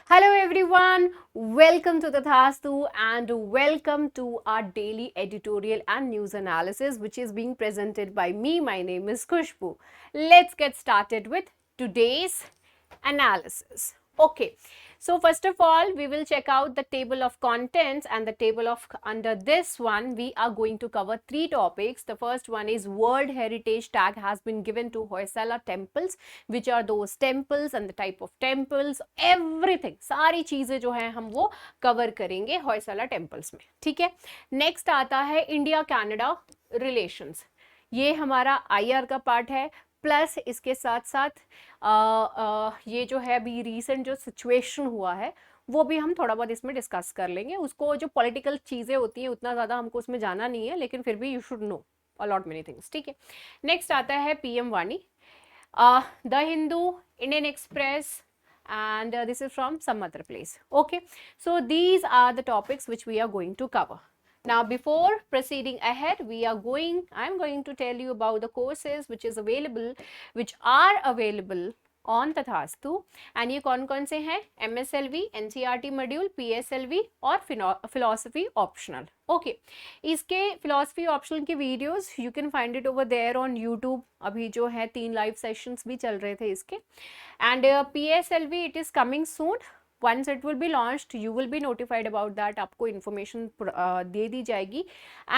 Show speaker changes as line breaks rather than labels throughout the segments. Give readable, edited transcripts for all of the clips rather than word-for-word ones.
Hello everyone, welcome to the Tathastu and welcome to our daily editorial and news analysis which is being presented by me. My name is Khushbu. Let's get started with today's analysis. Okay, so first of all, we will check out the table of contents and the table of under this one we are going to cover three topics. The first one is World Heritage tag has been given to Hoysala temples, which are those temples and the type of temples, everything, सारी चीजें जो है हम वो cover करेंगे Hoysala temples में. ठीक है. नेक्स्ट आता है इंडिया कनाडा रिलेशंस. ये हमारा आईआर का पार्ट है. प्लस इसके साथ साथ ये जो है अभी रिसेंट जो सिचुएशन हुआ है वो भी हम थोड़ा बहुत इसमें डिस्कस कर लेंगे. उसको जो पॉलिटिकल चीज़ें होती हैं उतना ज़्यादा हमको उसमें जाना नहीं है, लेकिन फिर भी you should know a lot many things. ठीक है. नेक्स्ट आता है पीएम वाणी, the Hindu, Indian Express, and this is from some other place. Okay, so these are the topics which we are going to cover. Now before proceeding ahead, I'm going to tell you about the courses which are available on तथास्तु. And ये कौन कौन से हैं? MSLV, NCERT module, PSLV और philosophy optional. Okay, इसके philosophy optional की videos you can find it over there on YouTube. अभी जो है 3 लाइव सेशंस भी चल रहे थे इसके. And PSLV it is coming soon. once it will be launched you will be notified about that. आपको information दे दी जाएगी.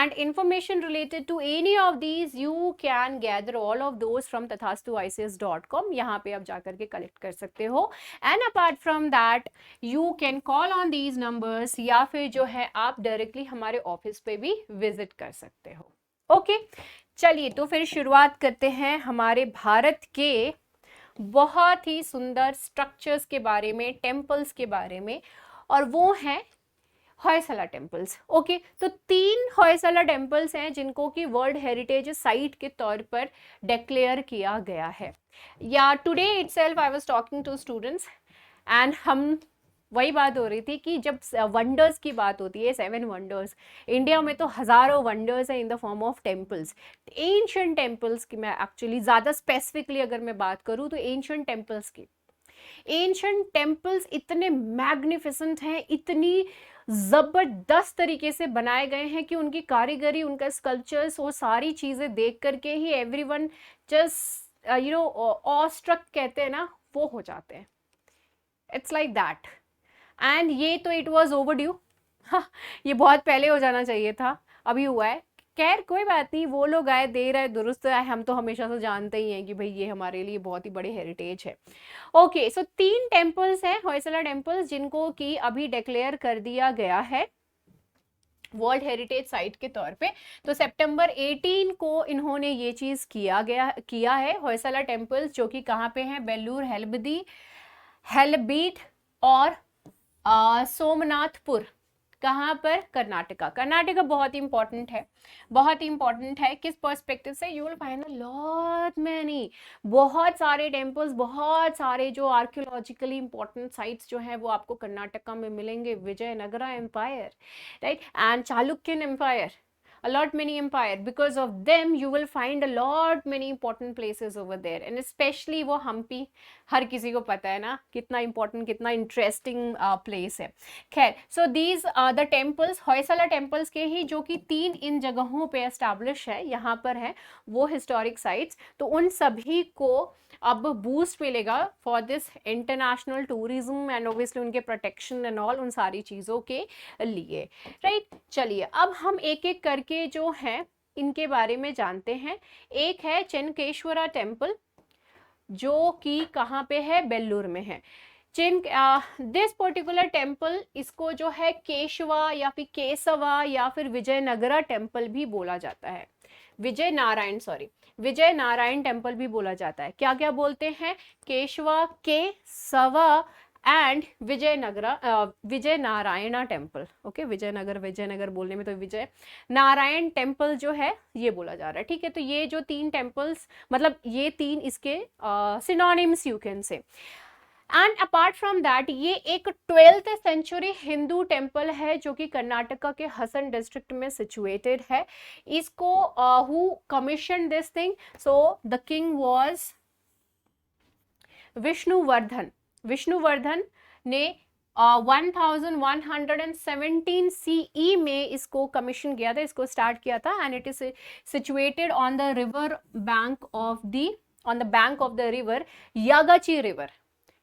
and information related to any of these you can gather all of those from tathastuics.com. यहाँ पे आप जाकर के collect कर सकते हो. and apart from that you can call on these numbers या फिर जो है आप डायरेक्टली हमारे ऑफिस पे भी विजिट कर सकते हो. ओके, चलिए तो फिर शुरुआत करते हैं हमारे भारत के बहुत ही सुंदर स्ट्रक्चर्स के बारे में, टेम्पल्स के बारे में, और वो हैं होयसला टेम्पल्स. ओके, तो 3 होयसला टेम्पल्स हैं जिनको कि वर्ल्ड हेरिटेज साइट के तौर पर डिक्लेयर किया गया है. या today itself I was talking to students and हम वही बात हो रही थी कि जब वंडर्स की बात होती है, 7 वंडर्स, इंडिया में तो हज़ारों वंडर्स हैं in the form of temples. Ancient temples की मैं एक्चुअली ज़्यादा स्पेसिफिकली अगर मैं बात करूँ तो एंशियंट टेम्पल्स की, एंशियंट टेम्पल्स इतने मैग्निफिसेंट हैं, इतनी ज़बरदस्त तरीके से बनाए गए हैं कि उनकी कारीगरी, उनका स्कल्पचर्स, वो सारी चीज़ें देख करके ही एवरीवन जस्ट ऑ स्ट्रक कहते हैं ना, वो हो जाते हैं. It's like that. एंड ये तो इट वॉज ओवर ड्यू. ये बहुत पहले हो जाना चाहिए था, अभी हुआ है. खैर कोई बात नहीं, वो लोग आए, दे रहे, दुरुस्त है. हम तो हमेशा से जानते ही हैं कि भाई ये हमारे लिए बहुत ही बड़े हेरिटेज है. ओके, सो 3 टेम्पल्स हैं होयसला टेम्पल्स जिनको कि अभी डिक्लेयर कर दिया गया है वर्ल्ड हेरिटेज साइट के तौर पे. तो सितंबर 18 को इन्होंने ये चीज़ किया है. होयसला टेम्पल्स जो कि कहाँ पे हैं? बेल्लूर, हेलबीट और सोमनाथपुर. कहाँ पर? कर्नाटका. कर्नाटका बहुत इंपॉर्टेंट है, बहुत इंपॉर्टेंट है. किस पर्सपेक्टिव से? You will find a lot many, बहुत सारे टेम्पल्स, बहुत सारे जो आर्कियोलॉजिकली इंपॉर्टेंट साइट्स जो हैं वो आपको कर्नाटका में मिलेंगे. Vijayanagara empire, right, and Chalukyan empire, a lot many empire. Because of them you will find a lot many important places over there, and especially वो हम्पी, हर किसी को पता है ना कितना important, कितना interesting place है. खैर, so these are the temples, Hoysala temples के ही जो कि 3 इन जगहों पे establish है, यहाँ पर है वो historic sites. तो उन सभी को अब बूस्ट मिलेगा for this international tourism and obviously उनके प्रोटेक्शन एंड ऑल, उन सारी चीज़ों के लिए, राइट. चलिए अब हम एक एक करके जो है इनके बारे में जानते हैं. एक है चेनकेश्वरा टेम्पल जो कि कहाँ पे है? बेल्लूर में है. दिस पर्टिकुलर टेम्पल, इसको जो है केशवा या फिर केसवा या फिर विजयनगरा टेम्पल भी बोला जाता है. विजय नारायण टेम्पल भी बोला जाता है. क्या क्या बोलते हैं? Keshava, Kesava and Vijaya Narayana temple. Okay, Vijayanagar बोलने में तो विजय नारायण टेम्पल जो है ये बोला जा रहा है. ठीक है, तो ये जो 3 टेम्पल्स, मतलब ये 3 इसके सिनोनिम्स यू कैन से. एंड अपार्ट फ्रॉम दैट ये एक 12th सेंचुरी हिंदू टेम्पल है जो कि कर्नाटका के हसन डिस्ट्रिक्ट में सिचुएटेड है. इसको who commission this thing? So the king was Vishnuvardhana ने 1117 CE में इसको कमीशन किया था, इसको स्टार्ट किया था, and it is situated on the river bank of the on the bank of the river Yagachi river.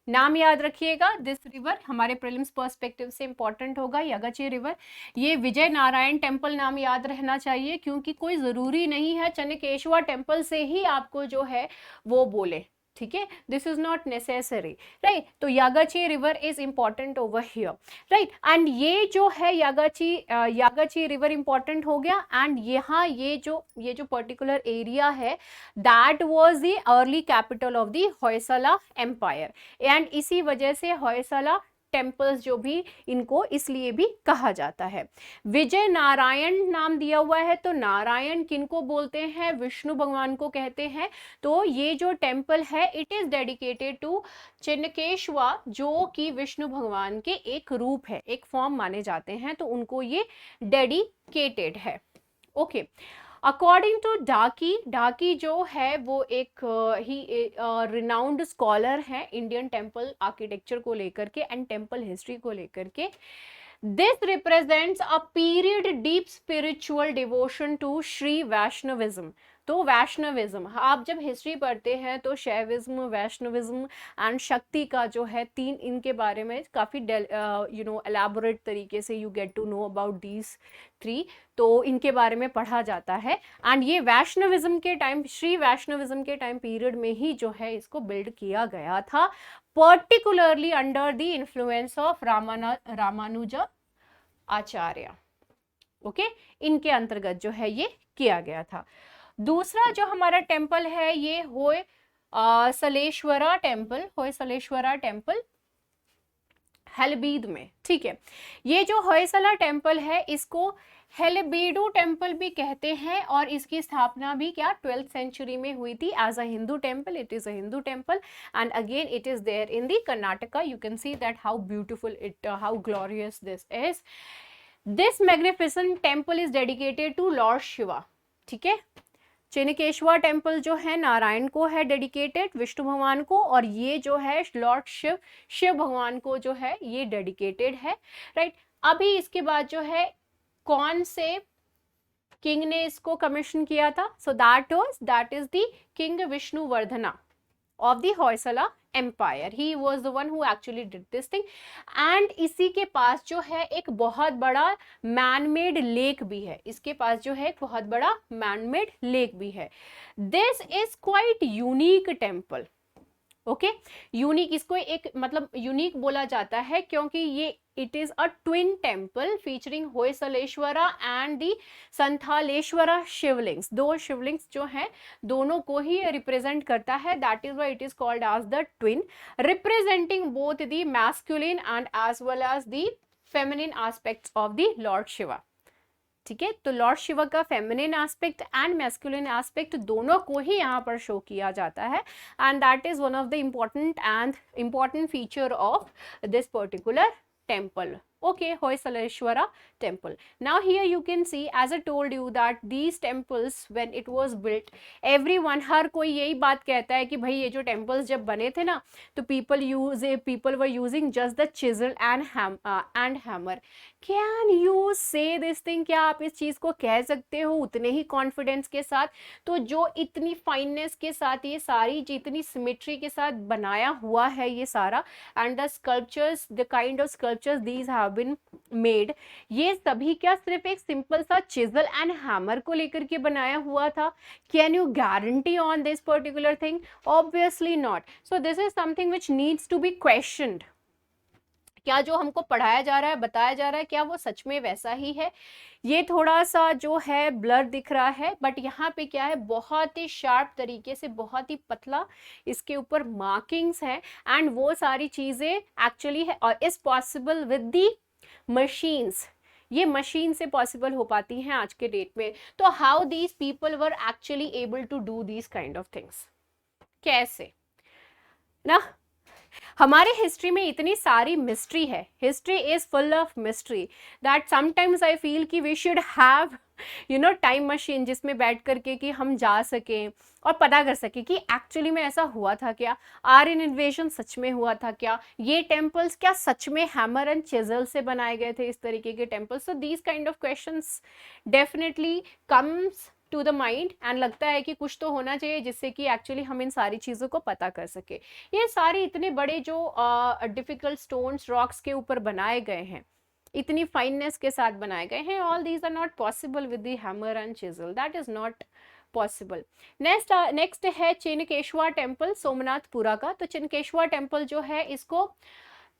नाम याद रखिएगा, दिस रिवर हमारे प्रीलिम्स पर्सपेक्टिव से इंपॉर्टेंट होगा, यागाची रिवर। ये विजय नारायण टेम्पल नाम याद रहना चाहिए, क्योंकि कोई जरूरी नहीं है चनकेश्वर टेम्पल से ही आपको जो है वो बोले, ठीक है, this is not necessary, right. तो Yagachi river is important over here, right. And ये जो है यागाची रिवर इंपॉर्टेंट हो गया, एंड यहाँ ये जो पर्टिकुलर एरिया है that was the early capital of the Hoysala empire, and इसी वजह से होयसला टेम्पल्स जो भी इनको इसलिए भी कहा जाता है। विजय नारायण नाम दिया हुआ है, तो नारायण किनको बोलते हैं, विष्णु भगवान को कहते हैं। तो ये जो टेम्पल है इट इज डेडिकेटेड टू चिन्नकेश्वा, जो कि विष्णु भगवान के एक रूप है, एक फॉर्म माने जाते हैं, तो उनको ये डेडिकेटेड है। ओके, अकॉर्डिंग टू ढाकी, ढाकी जो है वो एक ही रिनाउंड स्कॉलर है इंडियन टेम्पल आर्किटेक्चर को लेकर के एंड टेम्पल हिस्ट्री को लेकर के। This represents a period deep spiritual devotion to Shri Vaishnavism. तो वैष्णविज्म, आप जब हिस्ट्री पढ़ते हैं तो शैविज्म, वैष्णविज्म एंड शक्ति का जो है तीन, इनके बारे में काफ़ी एलैबोरेट तरीके से you get to know about these three, तो इनके बारे में पढ़ा जाता है। एंड ये वैष्णविज्म के टाइम, श्री वैष्णविज्म के टाइम पीरियड में ही जो है इसको बिल्ड किया गया था, particularly under the influence of Ramanuja Acharya. Okay, इनके अंतर्गत जो है ये किया गया था। दूसरा जो हमारा टेम्पल है ये होयसलेश्वरा टेम्पल, होयसलेश्वरा टेम्पल हेलबीड में, ठीक है। ये जो होयसला टेम्पल है इसको हेलबीडू टेम्पल भी कहते हैं, और इसकी स्थापना भी क्या 12th सेंचुरी में हुई थी as a Hindu temple. It is a Hindu temple and again it is there in the Karnataka. You can see that how beautiful it, how glorious this is. This magnificent temple is dedicated to lord Shiva, ठीक है। चिन्नकेश्वर temple जो है नारायण को है dedicated, Vishnu भगवान को, और ये जो है लॉर्ड शिव भगवान को जो है ये डेडिकेटेड है, राइट। अभी इसके बाद जो है कौन से किंग ने इसको कमीशन किया था, so that is the king Vishnuvardhana of the Hoysala empire. He was the one who actually did this thing. And इसी के पास जो है एक बहुत बड़ा मैनमेड लेक भी है, इसके पास जो है एक बहुत बड़ा मैनमेड लेक भी है। This is quite unique temple. Okay, unique, इसको एक मतलब यूनिक बोला जाता है क्योंकि ये it is a twin temple featuring Hoysaleshwara and the Santhaleshwara shivalingas. दो शिवलिंग्स जो हैं दोनों को ही रिप्रेजेंट करता है, that is why it is called as the twin, representing both the masculine and as well as the feminine aspects of the lord Shiva, ठीक है। तो लॉर्ड शिवा का feminine aspect and masculine aspect दोनों को ही यहाँ पर शो किया जाता है, and that is one of the important feature of this particular temple. Okay, Hoysaleshwara temple. Now here you can see, as I told you that these temples when it was built, everyone, हर कोई यही बात कहता है कि भाई ये जो temples जब बने थे ना तो people were using just the chisel and hammer. Can you say this thing? क्या आप इस चीज को कह सकते हो उतने ही कॉन्फिडेंस के साथ? तो जो इतनी फाइननेस के साथ ये सारी जितनी सिमेट्री के साथ बनाया हुआ है ये सारा, and the sculptures, the kind of sculptures these have been made, ये सभी क्या सिर्फ एक सिंपल सा चिजल एंड हैमर को लेकर के बनाया हुआ था? Can you guarantee on this particular thing? Obviously not. So this is something which needs to be questioned. क्या जो हमको पढ़ाया जा रहा है, बताया जा रहा है, क्या वो सच में वैसा ही है? ये थोड़ा सा जो है ब्लर दिख रहा है, बट यहाँ पे क्या है बहुत ही शार्प तरीके से, बहुत ही पतला इसके ऊपर मार्किंग्स हैं, एंड वो सारी चीजें एक्चुअली है और is possible with the machines. ये मशीन से पॉसिबल हो पाती हैं आज के डेट में. तो how these people were actually able to do these kind of things, कैसे ना? हमारे हिस्ट्री में इतनी सारी मिस्ट्री है, history is full of mystery, that sometimes I feel कि we should have time machine जिसमें बैठ करके कि हम जा सकें और पता कर सकें कि एक्चुअली में ऐसा हुआ था क्या, आर्यन इन्वेजन सच में हुआ था क्या, ये टेम्पल्स क्या सच में हैमर एंड चिजल से बनाए गए थे इस तरीके के temples. So these kind of questions definitely comes to the mind and लगता है कि कुछ तो होना चाहिए जिससे कि एक्चुअली हम इन सारी चीज़ों को पता कर सके। ये सारे इतने बड़े जो डिफिकल्ट स्टोन्स रॉक्स के ऊपर बनाए गए हैं, इतनी फाइननेस के साथ बनाए गए हैं, all these are not possible with the hammer and chisel, that is not possible. Next है चिन्नकेश्वा टेम्पल सोमनाथपुरा का। तो चिन्नकेश्वा टेम्पल जो है, इसको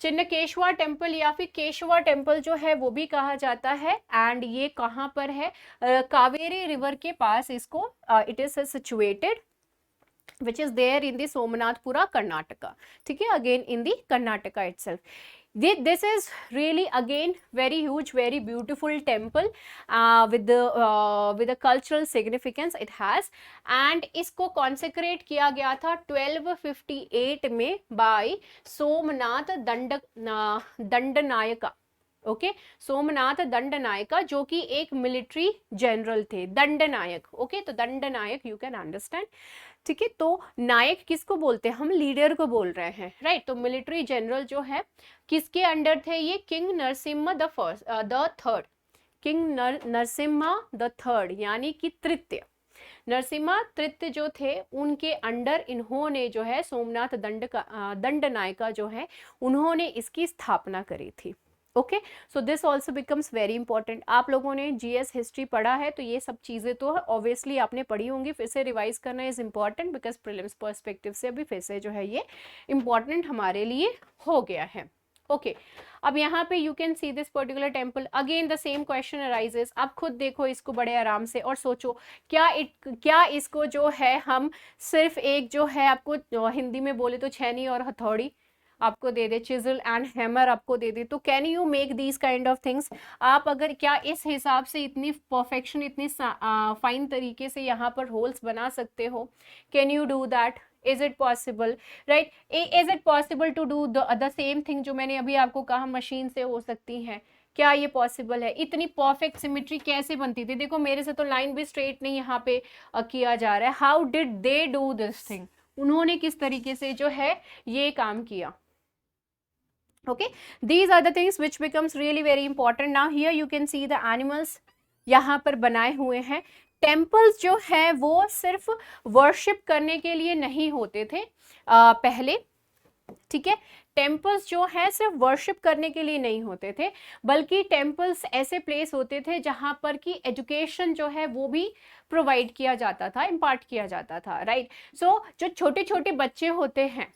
चिन्नकेश्वा टेम्पल या फिर केशवा टेम्पल जो है वो भी कहा जाता है, एंड ये कहाँ पर है, कावेरी रिवर के पास इसको it is situated which is there in the Somnathpura, Karnataka. ठीक है, again in the Karnataka itself. This is really again very huge, very beautiful temple with the cultural significance it has, and इसको consecrate किया गया था 1258 में by Somnath दंडनायका। Okay, Somnath दंडनायका जो कि एक मिलिट्री जनरल थे, दंडनायक। ओके, तो दंडनायक यू कैन अंडरस्टैंड। ठीक है, तो नायक किसको बोलते हैं, हम लीडर को बोल रहे हैं, राइट। तो मिलिट्री जनरल जो है किसके अंडर थे, ये king Narasimha the third, king Narasimha the third यानी कि तृतीय, नरसिम्हा तृतीय जो थे उनके अंडर इन्होंने जो है सोमनाथ दंडनायका जो है उन्होंने इसकी स्थापना करी थी। Okay, so this also becomes very important. आप लोगों ने जीएस हिस्ट्री पढ़ा है तो ये सब चीज़ें तो ऑब्वियसली आपने पढ़ी होंगी, फिर से रिवाइज करना is important because prelims perspective से अभी फिर से जो है ये इम्पॉर्टेंट हमारे लिए हो गया है। ओके, अब यहाँ पे you can see this particular temple, again the same question arises. आप खुद देखो इसको बड़े आराम से और सोचो क्या इसको जो है हम सिर्फ एक जो है आपको हिंदी में बोले तो छैनी और हथौड़ी आपको दे दे, चिजल एंड हैमर आपको दे दे, तो can you make these kind of things. आप अगर क्या इस हिसाब से इतनी परफेक्शन, इतनी फाइन तरीके से यहाँ पर होल्स बना सकते हो, can you do that, is it possible, right. Is it possible to do the same thing जो मैंने अभी आपको कहा मशीन से हो सकती है, क्या ये पॉसिबल है। इतनी परफेक्ट सिमेट्री कैसे बनती थी, देखो मेरे से तो लाइन भी स्ट्रेट नहीं यहाँ पे किया जा रहा है, how did they do this thing, उन्होंने किस तरीके से जो है ये काम किया। Okay, these are the things which becomes really very important. Now here you can see the animals यहाँ पर बनाए हुए हैं। टेम्पल्स जो है वो सिर्फ वर्शिप करने के लिए नहीं होते थे पहले, ठीक है। टेम्पल्स जो है सिर्फ वर्शिप करने के लिए नहीं होते थे, बल्कि टेम्पल्स ऐसे प्लेस होते थे जहाँ पर कि एजुकेशन जो है वो भी प्रोवाइड किया जाता था, इम्पार्ट किया जाता था, राइट। सो जो छोटे छोटे बच्चे होते हैं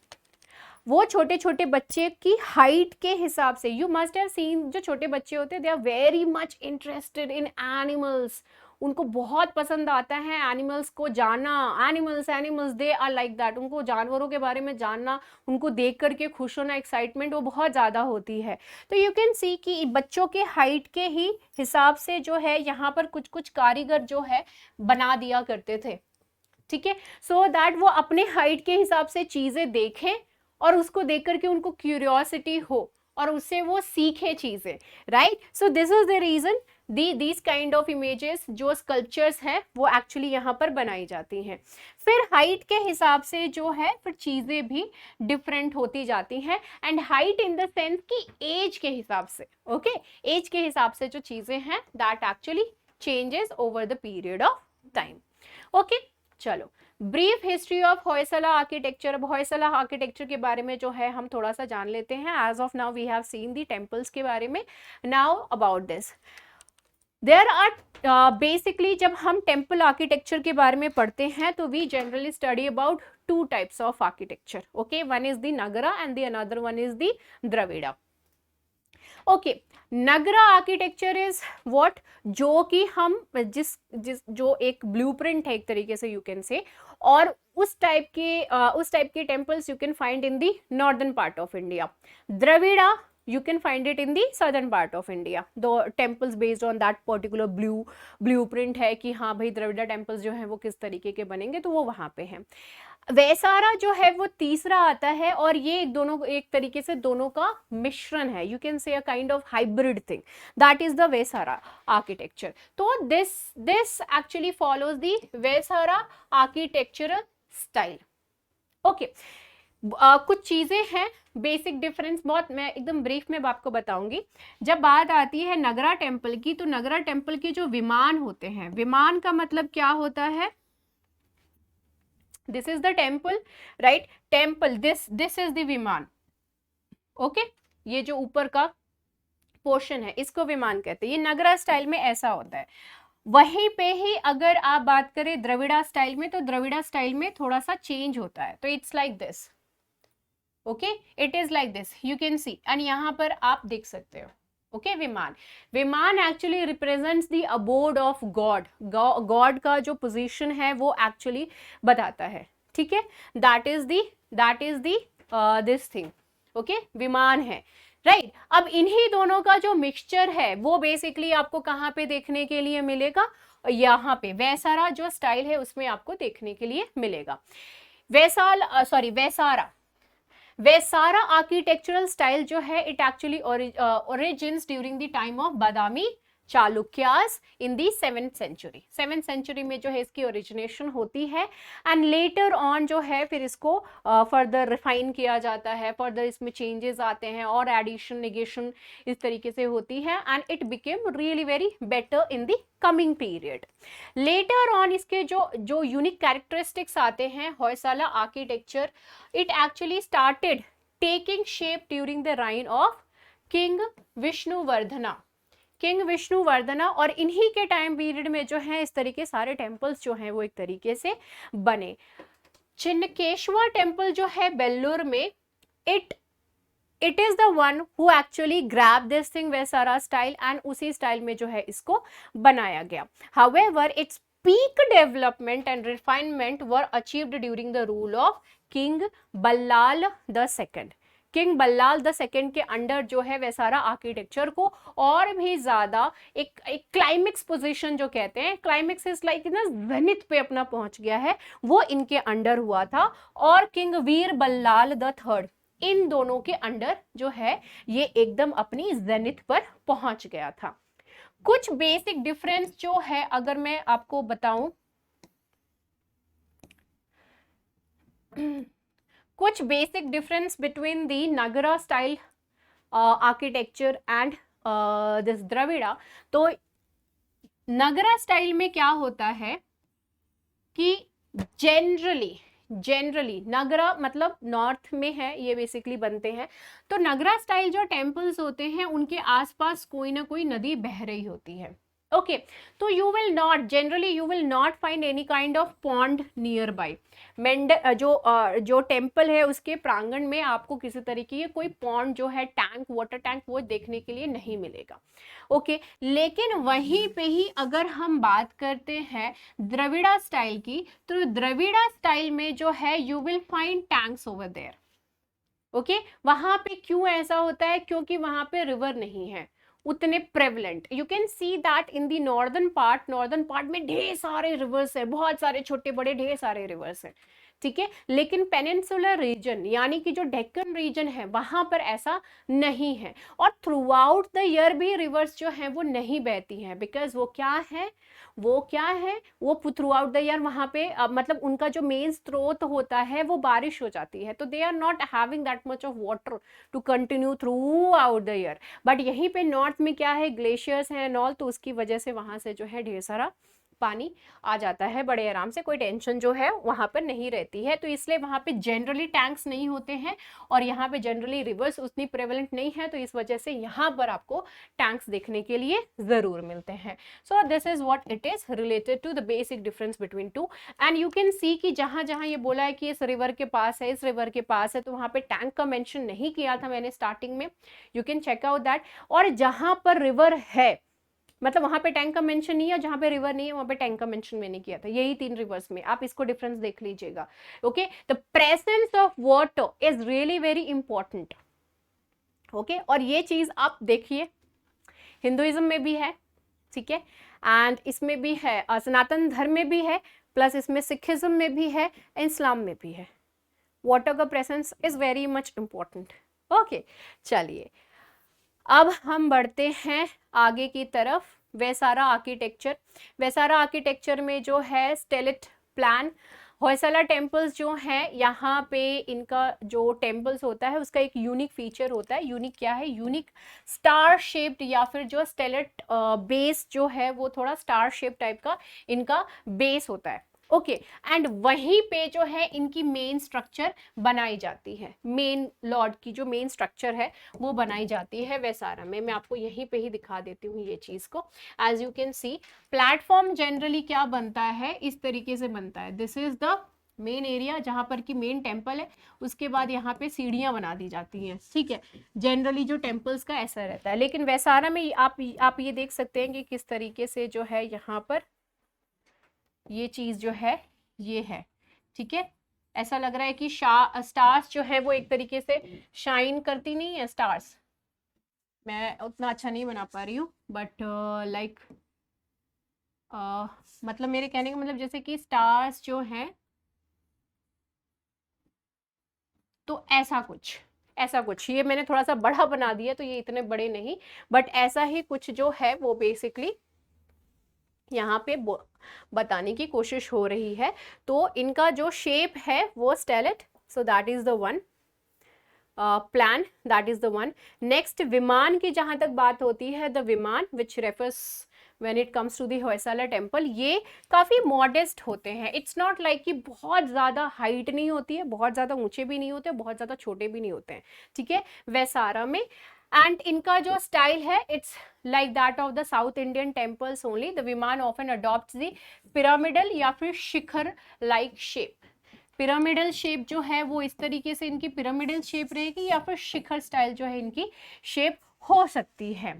वो छोटे छोटे बच्चे की हाइट के हिसाब से, यू मस्ट हैव सीन, जो छोटे बच्चे होते हैं they are very much interested in animals, उनको बहुत पसंद आता है एनिमल्स को जानना, animals they are like that, उनको जानवरों के बारे में जानना, उनको देख करके खुश होना, एक्साइटमेंट वो बहुत ज़्यादा होती है। तो यू कैन सी कि बच्चों के हाइट के ही हिसाब से जो है यहाँ पर कुछ कुछ कारीगर जो है बना दिया करते थे, ठीक है, सो दैट वो अपने हाइट के हिसाब से चीज़ें देखें और उसको देख करके उनको क्यूरियोसिटी हो और उससे वो सीखे चीजें, right. So this is the reason these kind of images जो स्कल्पचर्स हैं वो एक्चुअली यहाँ पर बनाई जाती हैं। फिर हाइट के हिसाब से जो है फिर चीजें भी डिफरेंट होती जाती हैं, and height in the sense कि एज के हिसाब से, ओके, एज के हिसाब से जो चीजें हैं that actually changes over the period of time. Okay, चलो brief history of Hoysala architecture. अब होयसला आर्किटेक्चर के बारे में जो है हम थोड़ा सा जान लेते हैं। As of now we have seen the temples के बारे में। Now about this there are basically जब हम टेम्पल आर्किटेक्चर के बारे में पढ़ते हैं तो we generally study about two types of architecture, okay, one is the Nagara and the another one is the Dravida. Okay, Nagara architecture is what, जो कि हम जिस जो एक ब्लूप्रिंट है एक तरीके से यू कैन से, और उस टाइप के temples you can find in the northern part of India. Dravida you can find it in the southern part of India. The temples based on that particular blueprint है कि हाँ भाई द्रविड़ा temples जो हैं वो किस तरीके के बनेंगे, तो वो वहाँ पे हैं. वैसारा जो है वो तीसरा आता है, और ये एक तरीके से दोनों का मिश्रण है. You can say a kind of hybrid thing, that is the Vesara architecture. तो this actually follows the Vesara architectural style. Okay, कुछ चीजें हैं बेसिक डिफरेंस, बहुत मैं एकदम ब्रीफ में आपको बताऊंगी. जब बात आती है नगरा टेम्पल की, तो नगरा टेम्पल के जो विमान होते हैं, विमान का मतलब क्या होता है? This is the temple, right? Temple, this is the विमान. ओके, ये जो ऊपर का पोर्शन है इसको विमान कहते हैं. ये नगरा स्टाइल में ऐसा होता है. वहीं पे ही अगर आप बात करें द्रविड़ा स्टाइल में, तो द्रविड़ा स्टाइल में थोड़ा सा चेंज होता है. तो it's like this. Okay, it is like this, you can see. And यहाँ पर आप देख सकते हो. Okay, vimana actually represents the abode of god. God का जो पोजीशन है वो एक्चुअली बताता है. ठीक है, that is the this thing. Okay, विमान है, राइट? अब इन्हीं दोनों का जो मिक्सचर है वो बेसिकली आपको कहाँ पे देखने के लिए मिलेगा? यहाँ पे वैसारा जो स्टाइल है उसमें आपको देखने के लिए मिलेगा. वैसारा आर्किटेक्चरल स्टाइल जो है, it actually origins during the time of Badami Chalukyas in the 7th century में जो है इसकी ओरिजिनेशन होती है. एंड लेटर ऑन जो है फिर इसको फर्दर रिफाइन किया जाता है, फर्दर इसमें चेंजेस आते हैं और एडिशन नेगेशन इस तरीके से होती है. And it became really very better in the coming period. Later on इसके जो यूनिक कैरेक्टरिस्टिक्स आते हैं Hoysala architecture, it actually started taking shape during the reign of king Vishnuvardhana. और इन्हीं के टाइम पीरियड में जो है इस तरीके सारे टेम्पल्स जो हैं वो एक तरीके से बने. चिन्नकेश्वर टेम्पल जो है बेल्लूर में, it is the one who actually grab this thing Vesara style, and उसी स्टाइल में जो है इसको बनाया गया. However it's peak development and refinement were achieved during the rule of King Ballal II. King Ballal the second के अंडर जो है वैसारा आर्किटेक्चर को और भी ज्यादा एक क्लाइमेक्स पोजीशन जो कहते हैं, क्लाइमेक्स इज लाइक ना जेनिथ पे अपना पहुंच गया है, वो इनके अंडर हुआ था. और king Veera Ballala the third, इन दोनों के अंडर जो है ये एकदम अपनी जेनिथ पर पहुंच गया था. कुछ बेसिक डिफरेंस जो है अगर मैं आपको बताऊं, कुछ basic difference between the Nagara style architecture and this Dravida. तो नगरा स्टाइल में क्या होता है कि जनरली नगरा मतलब नॉर्थ में है, ये बेसिकली बनते हैं. तो नगरा स्टाइल जो टेम्पल्स होते हैं उनके आसपास कोई ना कोई नदी बह रही होती है. ओके, तो you will not find any kind of pond near by. जो टेम्पल है उसके प्रांगण में आपको किसी तरीके की कोई पॉन्ड जो है टैंक, वाटर टैंक, वो देखने के लिए नहीं मिलेगा. ओके, लेकिन वहीं पे ही अगर हम बात करते हैं द्रविड़ा स्टाइल की, तो द्रविड़ा स्टाइल में जो है you will find tanks over there. Okay, वहां पे क्यों ऐसा होता है? क्योंकि वहां पे रिवर नहीं है उतने prevalent. You can see that in the northern part में ढेर सारे रिवर्स है, बहुत सारे छोटे बड़े ढेर सारे रिवर्स हैं. ठीक है, लेकिन पेनिनसुलर रीजन यानी कि जो डेक्कन रीजन है वहां पर ऐसा नहीं है. और थ्रू आउट द ईयर भी रिवर्स जो है वो नहीं बहती हैं, बिकॉज वो क्या है वो थ्रू आउट द ईयर वहां पे मतलब उनका जो मेन स्रोत होता है वो बारिश हो जाती है. तो they are not having that much of water to continue throughout the year. But यहीं पे नॉर्थ में क्या है, ग्लेशियर्स हैं एंड ऑल, तो उसकी वजह से वहां से जो है ढेर सारा पानी आ जाता है बड़े आराम से, कोई टेंशन जो है वहां पर नहीं रहती है. तो इसलिए वहां पे जनरली टैंक्स नहीं होते हैं और यहाँ पे जनरली रिवर्स उतनी प्रेवलेंट नहीं है, तो इस वजह से यहाँ पर आपको टैंक्स देखने के लिए जरूर मिलते हैं. So this is what it is related to the basic difference between two. And you can see कि जहां जहां ये बोला है कि इस रिवर के पास है, इस रिवर के पास है, तो वहां पे टैंक का मेंशन नहीं किया था मैंने स्टार्टिंग में, you can check out that. और जहां पर रिवर है मतलब वहां पे टैंक का मेंशन नहीं है, जहां पे रिवर नहीं है वहां पे टैंक का मेंशन मैंने किया था. यही 3 रिवर्स में आप इसको डिफरेंस देख लीजिएगा. Okay, the presence of water is really very important. Okay और ये चीज आप देखिए हिंदुइज्म में भी है, ठीक है, एंड इसमें भी है, सनातन धर्म में भी है, प्लस इसमें सिखिज्म में भी है, इस्लाम में भी है। वाटर का presence is very much important. Okay चलिए अब हम बढ़ते हैं आगे की तरफ। वैसारा आर्किटेक्चर, वैसारा आर्किटेक्चर में जो है स्टेलेट प्लान, होयसला टेम्पल्स जो हैं यहाँ पे इनका जो टेम्पल्स होता है उसका एक यूनिक फीचर होता है। यूनिक क्या है? यूनिक स्टार शेप्ड या फिर जो स्टेलेट बेस जो है वो थोड़ा स्टार शेप टाइप का इनका बेस होता है। ओके एंड वहीं पे जो है इनकी मेन स्ट्रक्चर बनाई जाती है, मेन लॉर्ड की जो मेन स्ट्रक्चर है वो बनाई जाती है वैसारा में। मैं आपको यहीं पे ही दिखा देती हूँ ये चीज को। As you can see platform generally क्या बनता है, इस तरीके से बनता है। This is the main area जहां पर की मेन टेम्पल है, उसके बाद यहाँ पे सीढ़ियां बना दी जाती हैं, ठीक है। जनरली जो टेम्पल्स का ऐसा रहता है, लेकिन वैसारा में आप ये देख सकते हैं कि किस तरीके से जो है यहाँ पर ये चीज जो है ये है, ठीक है। ऐसा लग रहा है कि स्टार्स जो है वो एक तरीके से शाइन करती नहीं है स्टार्स। मैं उतना अच्छा नहीं बना पा रही हूँ बट लाइक मतलब मेरे कहने का मतलब जैसे कि स्टार्स जो हैं तो ऐसा कुछ ये मैंने थोड़ा सा बड़ा बना दिया तो ये इतने बड़े नहीं, बट ऐसा ही कुछ जो है वो बेसिकली यहाँ पे बताने की कोशिश हो रही है। तो इनका जो शेप है वो stellate, so that is the one plan, that is the one. Next vimana की जहां तक बात होती है, the vimana which refers when it comes to the Hoysala temple, ये काफी मॉडेस्ट होते हैं। इट्स नॉट लाइक कि बहुत ज्यादा हाइट नहीं होती है, बहुत ज्यादा ऊंचे भी नहीं होते, बहुत ज्यादा छोटे भी नहीं होते हैं, ठीक है, वैसारा में। एंड इनका जो स्टाइल है it's like that of the south Indian temples only. The विमान ऑफन अडॉप्ट्स द पिरामिडल या फिर शिखर लाइक शेप। पिरामिडल शेप जो है वो इस तरीके से इनकी पिरामिडल शेप रहेगी या फिर शिखर स्टाइल जो है इनकी शेप हो सकती है।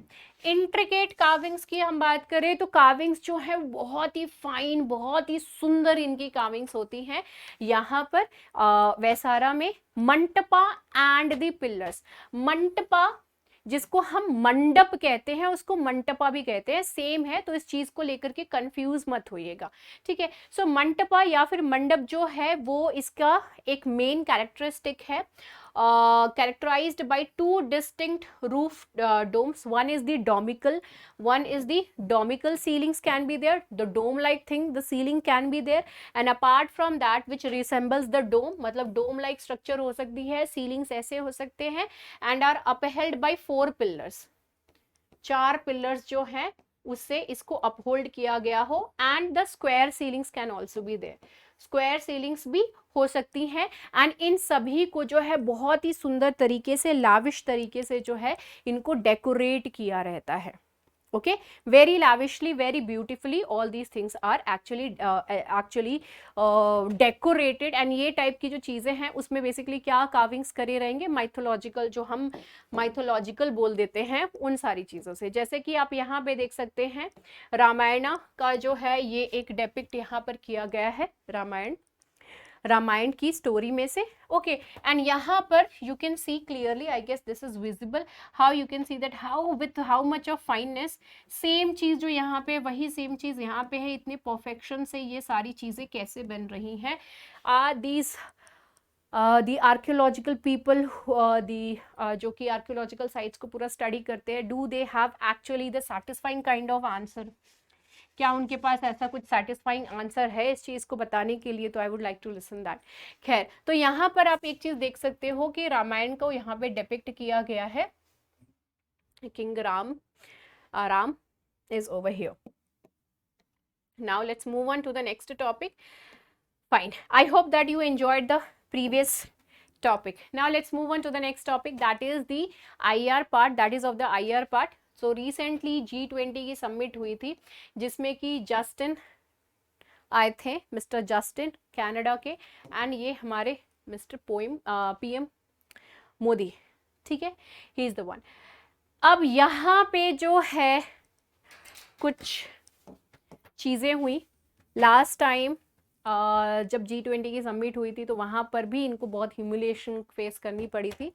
इंट्रिकेट कार्विंग्स की हम बात करें तो कार्विंग्स जो है बहुत ही फाइन, बहुत ही सुंदर इनकी कार्विंग्स होती हैं यहाँ पर वैसारा में। मंटपा एंड द पिलर्स, मंटपा जिसको हम मंडप कहते हैं उसको मंटपा भी कहते हैं, सेम है, तो इस चीज को लेकर के कंफ्यूज मत होइएगा, ठीक है। सो मंटपा या फिर मंडप जो है वो इसका एक मेन कैरेक्टरिस्टिक है, characterized by two distinct roof domes. One is the domical, one is the domical ceilings can be there, the dome like thing, the ceiling can be there, and apart from that which resembles the dome, मतलब dome like structure हो सकती है, ceilings ऐसे हो सकते हैं, and are upheld by 4 pillars, 4 pillars जो हैं उससे इसको अपहोल्ड किया गया हो। And the square ceilings can also be there, square ceilings भी हो सकती हैं। एंड इन सभी को जो है बहुत ही सुंदर तरीके से, लाविश तरीके से जो है इनको डेकोरेट किया रहता है। okay, very lavishly, very beautifully, all these things are actually decorated। and ये टाइप की जो चीजें हैं उसमें बेसिकली क्या कार्विंग्स करे रहेंगे, माइथोलॉजिकल, जो हम माइथोलॉजिकल बोल देते हैं उन सारी चीजों से। जैसे कि आप यहाँ पे देख सकते हैं रामायण का जो है ये एक डेपिक्ट यहाँ पर किया गया है, रामायण की स्टोरी में से। ओके एंड यहाँ पर you can see clearly, I guess this is visible, how you can see that how with how much of fineness, same चीज जो यहाँ पे वही सेम चीज यहाँ पे है, इतने परफेक्शन से ये सारी चीजें कैसे बन रही हैं। दीज दी आर्कियोलॉजिकल पीपल, जो कि आर्कियोलॉजिकल साइट्स को पूरा स्टडी करते हैं, do they have actually the satisfying kind of answer, क्या उनके पास ऐसा कुछ सेटिस्फाइंग आंसर है इस चीज को बताने के लिए, तो I would like to listen that. खैर, तो यहाँ पर आप एक चीज देख सकते हो कि रामायण को यहाँ पे डिपिक्ट किया गया है, king Ram is over here. Now let's move on to the next topic. Fine, I hope that you enjoyed the previous topic. Now let's move on to the next topic, that is the IR part, that is of the IR part. So recently G20 की summit हुई थी जिसमें कि Justin आए थे, mister Justin Canada के, and ये हमारे मिस्टर PM मोदी, ठीक है, ही इज द वन। अब यहाँ पे जो है कुछ चीज़ें हुई लास्ट टाइम जब G20 की समिट हुई थी, तो वहाँ पर भी इनको बहुत ह्यूमिलिएशन फेस करनी पड़ी थी।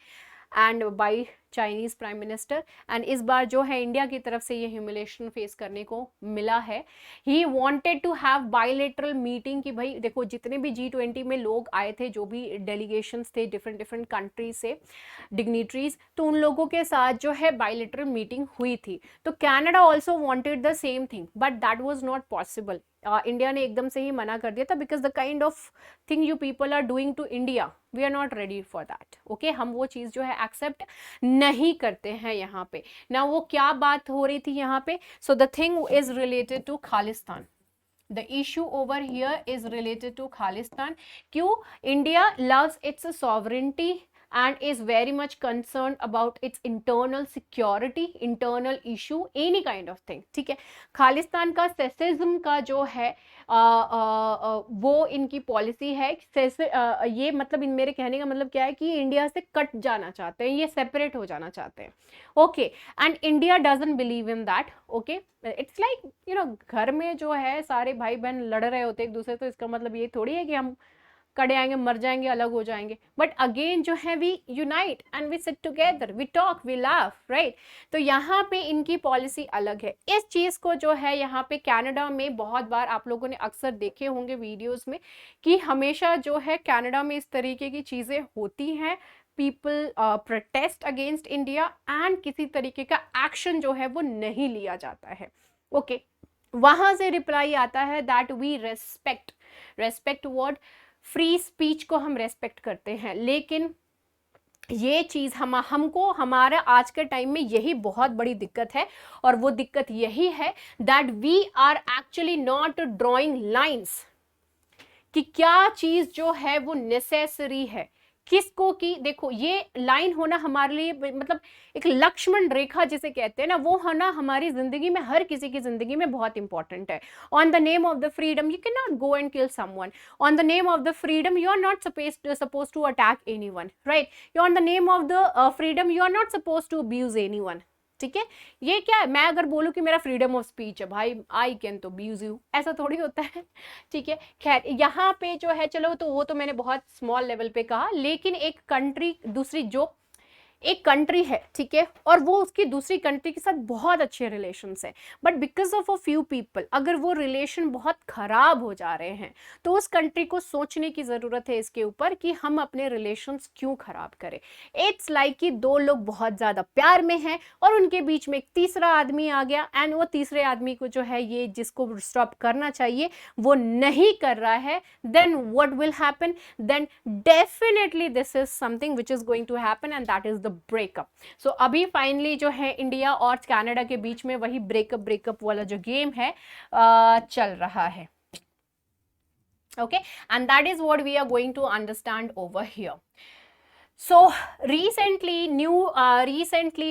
And by Chinese prime minister. एंड इस बार जो है इंडिया की तरफ से ये ह्यूमिलेशन फेस करने को मिला है। He wanted to have bilateral meeting कि भाई देखो जितने भी G20 में लोग आए थे, जो भी डेलीगेशंस थे डिफरेंट डिफरेंट कंट्रीज से डिग्निटरीज, तो उन लोगों के साथ जो है बायलेटरल मीटिंग हुई थी। तो Canada also wanted the same thing but that was not possible. India ने एकदम से ही मना कर दिया था, because the kind of thing you people are doing to India, we are not ready for that. Okay, हम वो चीज़ जो है एक्सेप्ट नहीं करते हैं यहाँ पे ना। वो क्या बात हो रही थी यहाँ पे? So the thing is related to Khalistan. The issue over here is related to Khalistan. क्यों? India loves its sovereignty and is very much concerned about its internal security, internal issue, any kind of thing. ठीक है, खालिस्तान का सेसिज्म का जो है वो इनकी policy है। ये मतलब इन मेरे कहने का मतलब क्या है कि इंडिया से कट जाना चाहते हैं, ये सेपरेट हो जाना चाहते हैं। Okay, and India doesn't believe in that. Okay, it's like you know घर में जो है सारे भाई बहन लड़ रहे होते एक दूसरे, तो इसका मतलब ये थोड़ी है कि हम कड़े आएंगे, मर जाएंगे, अलग हो जाएंगे। बट अगेन जो है we unite and we sit together, we talk, we laugh, right. तो यहाँ पे इनकी पॉलिसी अलग है। इस चीज को जो है यहाँ पे कनाडा में बहुत बार आप लोगों ने अक्सर देखे होंगे वीडियोस में कि हमेशा जो है कनाडा में इस तरीके की चीजें होती हैं। People protest against India and किसी तरीके का एक्शन जो है वो नहीं लिया जाता है। ओके, वहां से रिप्लाई आता है that we respect word free speech को हम रेस्पेक्ट करते हैं। लेकिन ये चीज हमको हमारा आज के टाइम में यही बहुत बड़ी दिक्कत है, और वो दिक्कत यही है that we are actually not drawing lines कि क्या चीज जो है वो नेसेसरी है किसको की। देखो ये लाइन होना हमारे लिए मतलब एक लक्ष्मण रेखा जिसे कहते हैं ना, वो होना हमारी जिंदगी में, हर किसी की जिंदगी में बहुत इंपॉर्टेंट है। On the name of the freedom you can not go and kill someone. On the name of the freedom you are not suppose to attack anyone, right. You on the name of the freedom you are not suppose to abuse anyone. ठीक है, ये क्या है, मैं अगर बोलूं कि मेरा फ्रीडम ऑफ स्पीच है भाई, आई कैन तो अब्यूज यू, ऐसा थोड़ी होता है। ठीक है, खैर यहाँ पे जो है चलो, तो वो तो मैंने बहुत स्मॉल लेवल पे कहा। लेकिन एक कंट्री दूसरी जो एक कंट्री है, ठीक है, और वो उसकी दूसरी कंट्री के साथ बहुत अच्छे रिलेशंस है, but because of a few people अगर वो रिलेशन बहुत खराब हो जा रहे हैं तो उस कंट्री को सोचने की जरूरत है इसके ऊपर कि हम अपने रिलेशंस क्यों खराब करें। इट्स लाइक कि दो लोग बहुत ज्यादा प्यार में हैं और उनके बीच में एक तीसरा आदमी आ गया, एंड वो तीसरे आदमी को जो है ये जिसको स्टॉप करना चाहिए वो नहीं कर रहा है, then what will happen? Then definitely this is something which is going to happen, and that is breakup. So अभी फाइनली जो है इंडिया और कनाडा के बीच में वही ब्रेकअप वाला जो गेम है चल रहा है। Okay, and that is what we are going to understand over here. So recently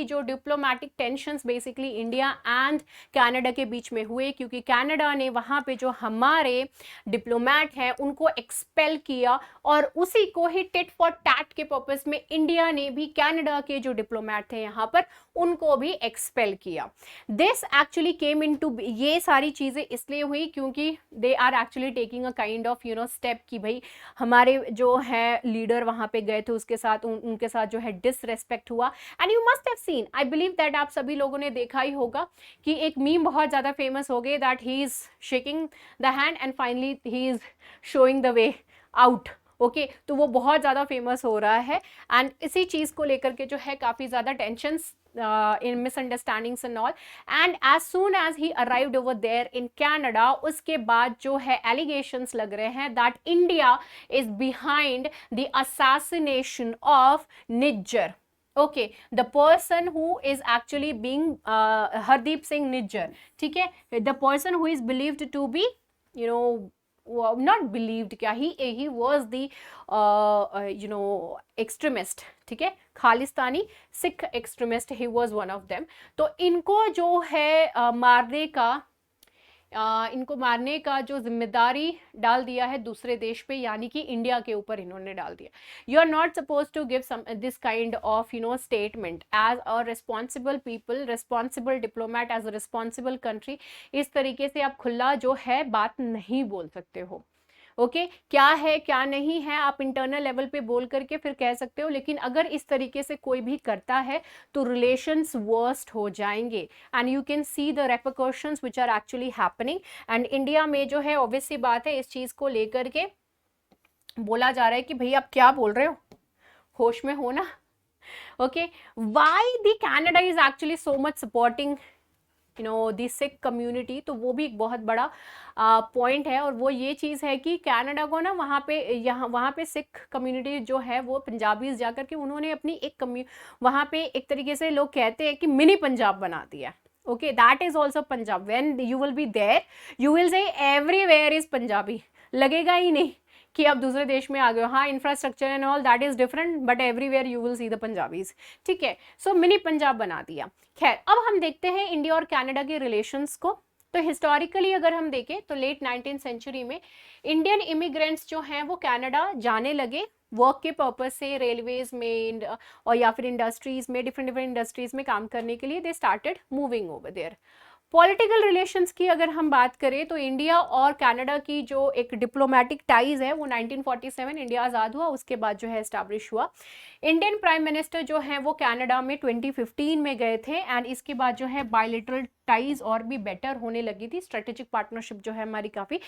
जो diplomatic tensions basically India and Canada के बीच में हुए, क्योंकि कनाडा ने वहाँ पे जो हमारे डिप्लोमेट हैं उनको एक्सपेल किया, और उसी को ही टिट फॉर टैट के पर्पस में इंडिया ने भी कनाडा के जो डिप्लोमेट थे यहाँ पर उनको भी एक्सपेल किया। दिस एक्चुअली केम इनटू, ये सारी चीज़ें इसलिए हुई क्योंकि they are actually taking a kind of step कि भाई हमारे जो है लीडर वहाँ पे गए थे, उसके साथ उनके साथ जो है डिसरेस्पेक्ट हुआ। And you must have seen, I believe that आप सभी लोगों ने देखा ही होगा कि एक मीम बहुत ज़्यादा फेमस हो गई that he is shaking the hand and finally he is showing the way out. Okay, तो वो बहुत ज़्यादा फेमस हो रहा है, एंड इसी चीज़ को लेकर के जो है काफ़ी ज़्यादा tensions in misunderstandings and all, and as soon as he arrived over there in Canada, उसके बाद जो है allegations लग रहे हैं that India is behind the assassination of Nijjar. Okay, the person who is actually being Hardeep Singh Nijjar, ठीक है, the person who is believed to be not believed, क्या he was the extremist, ठीक है, Khalistani Sikh extremist, he was one of them. तो इनको जो है इनको मारने का जो जिम्मेदारी डाल दिया है दूसरे देश पे, यानी कि इंडिया के ऊपर इन्होंने डाल दिया। You are not suppose to give this kind of statement as a responsible people, responsible diplomat, as a responsible country. इस तरीके से आप खुला जो है बात नहीं बोल सकते हो। ओके क्या है क्या नहीं है आप इंटरनल लेवल पे बोल करके फिर कह सकते हो, लेकिन अगर इस तरीके से कोई भी करता है तो रिलेशंस वर्स्ट हो जाएंगे and you can see the repercussions which are actually happening. And India में जो है ऑब्वियस सी बात है इस चीज को लेकर के बोला जा रहा है कि भाई आप क्या बोल रहे हो, होश में हो ना। Okay why the Canada is actually so much supporting the Sikh community, तो वो भी एक बहुत बड़ा पॉइंट है। और वो ये चीज़ है कि कनाडा को ना वहाँ पे सिख कम्युनिटी जो है वो पंजाबीज जाकर के उन्होंने अपनी एक वहाँ पे एक तरीके से लोग कहते हैं कि मिनी पंजाब बना दिया। Okay that is also Punjab. When you will be there you will see everywhere is Punjabi, लगेगा ही नहीं कि आप दूसरे देश में आ गए हो। हाँ infrastructure and all that is different but everywhere you will see the Punjabis. ठीक है सो मिनी पंजाब बना दिया। खैर अब हम देखते हैं इंडिया और कनाडा के रिलेशंस को। तो हिस्टोरिकली अगर हम देखें तो लेट 19th सेंचुरी में इंडियन इमिग्रेंट्स जो हैं वो कनाडा जाने लगे वर्क के पर्पज से, रेलवेज में और या फिर इंडस्ट्रीज में, डिफरेंट इंडस्ट्रीज में काम करने के लिए they started moving over there. Political relations की अगर हम बात करें तो इंडिया और कनाडा की जो एक डिप्लोमेटिक टाइज है वो 1947 इंडिया आज़ाद हुआ उसके बाद जो है एस्टैब्लिश हुआ। इंडियन प्राइम मिनिस्टर जो है वो कनाडा में 2015 में गए थे एंड इसके बाद जो है बायलैटरल टाइज और भी बेटर होने लगी थी, स्ट्रेटेजिक पार्टनरशिप जो है हमारी काफ़ी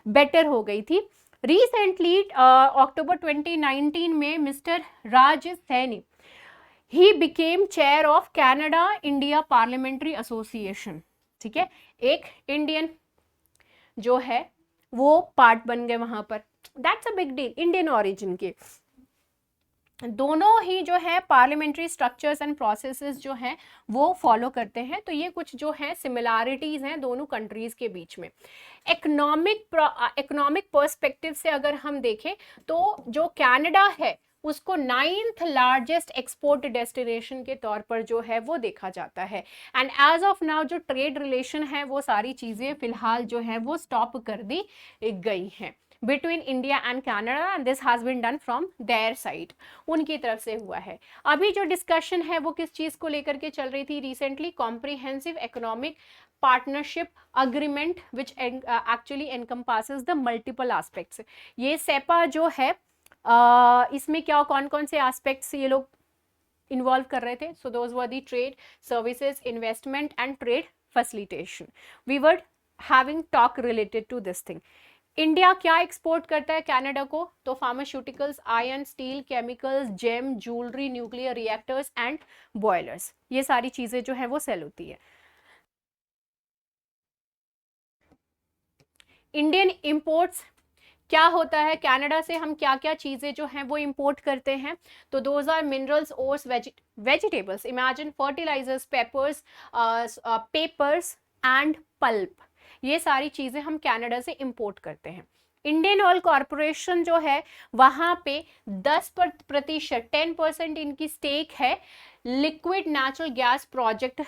बेटर हो गई थी। रिसेंटली अक्टूबर 2019 में mister Raj Saini he became chair of Canada India parliamentary association. ठीक है एक इंडियन जो है वो पार्ट बन गए वहां पर, that's a big deal. Indian origin के दोनों ही जो है पार्लियामेंट्री स्ट्रक्चर्स एंड प्रोसेसेस जो हैं वो फॉलो करते हैं। तो ये कुछ जो है सिमिलैरिटीज हैं दोनों कंट्रीज के बीच में। इकोनॉमिक पर्सपेक्टिव से अगर हम देखें तो जो कनाडा है उसको 9th लार्जेस्ट एक्सपोर्ट डेस्टिनेशन के तौर पर जो है वो देखा जाता है। एंड एज ऑफ नाउ जो ट्रेड रिलेशन है वो सारी चीजें फिलहाल जो है वो स्टॉप कर दी गई हैं between India and Canada and this has been done from their side, उनकी तरफ से हुआ है। अभी जो डिस्कशन है वो किस चीज को लेकर के चल रही थी recently, comprehensive economic partnership agreement which actually encompasses the multiple aspects. ये सेपा जो है इसमें क्या कौन कौन से एस्पेक्ट्स ये लोग इन्वॉल्व कर रहे थे, so those were the trade, services, investment and trade facilitation. We were having talk related to this thing. India क्या एक्सपोर्ट करता है कनाडा को, तो pharmaceuticals, iron, steel, chemicals, gem, jewellery, nuclear reactors and boilers, ये सारी चीजें जो है वो सेल होती है। इंडियन इंपोर्ट्स क्या होता है, कनाडा से हम क्या क्या चीजें जो हैं वो इंपोर्ट करते हैं, तो those are minerals, ores, vegetables, imagine fertilisers, papers and pulp, ये सारी चीजें हम कनाडा से इंपोर्ट करते हैं। इंडियन ऑयल कॉरपोरेशन जो है वहां पे 10% 10% इनकी स्टेक है लिक्विड नेचुरल गैस प्रोजेक्ट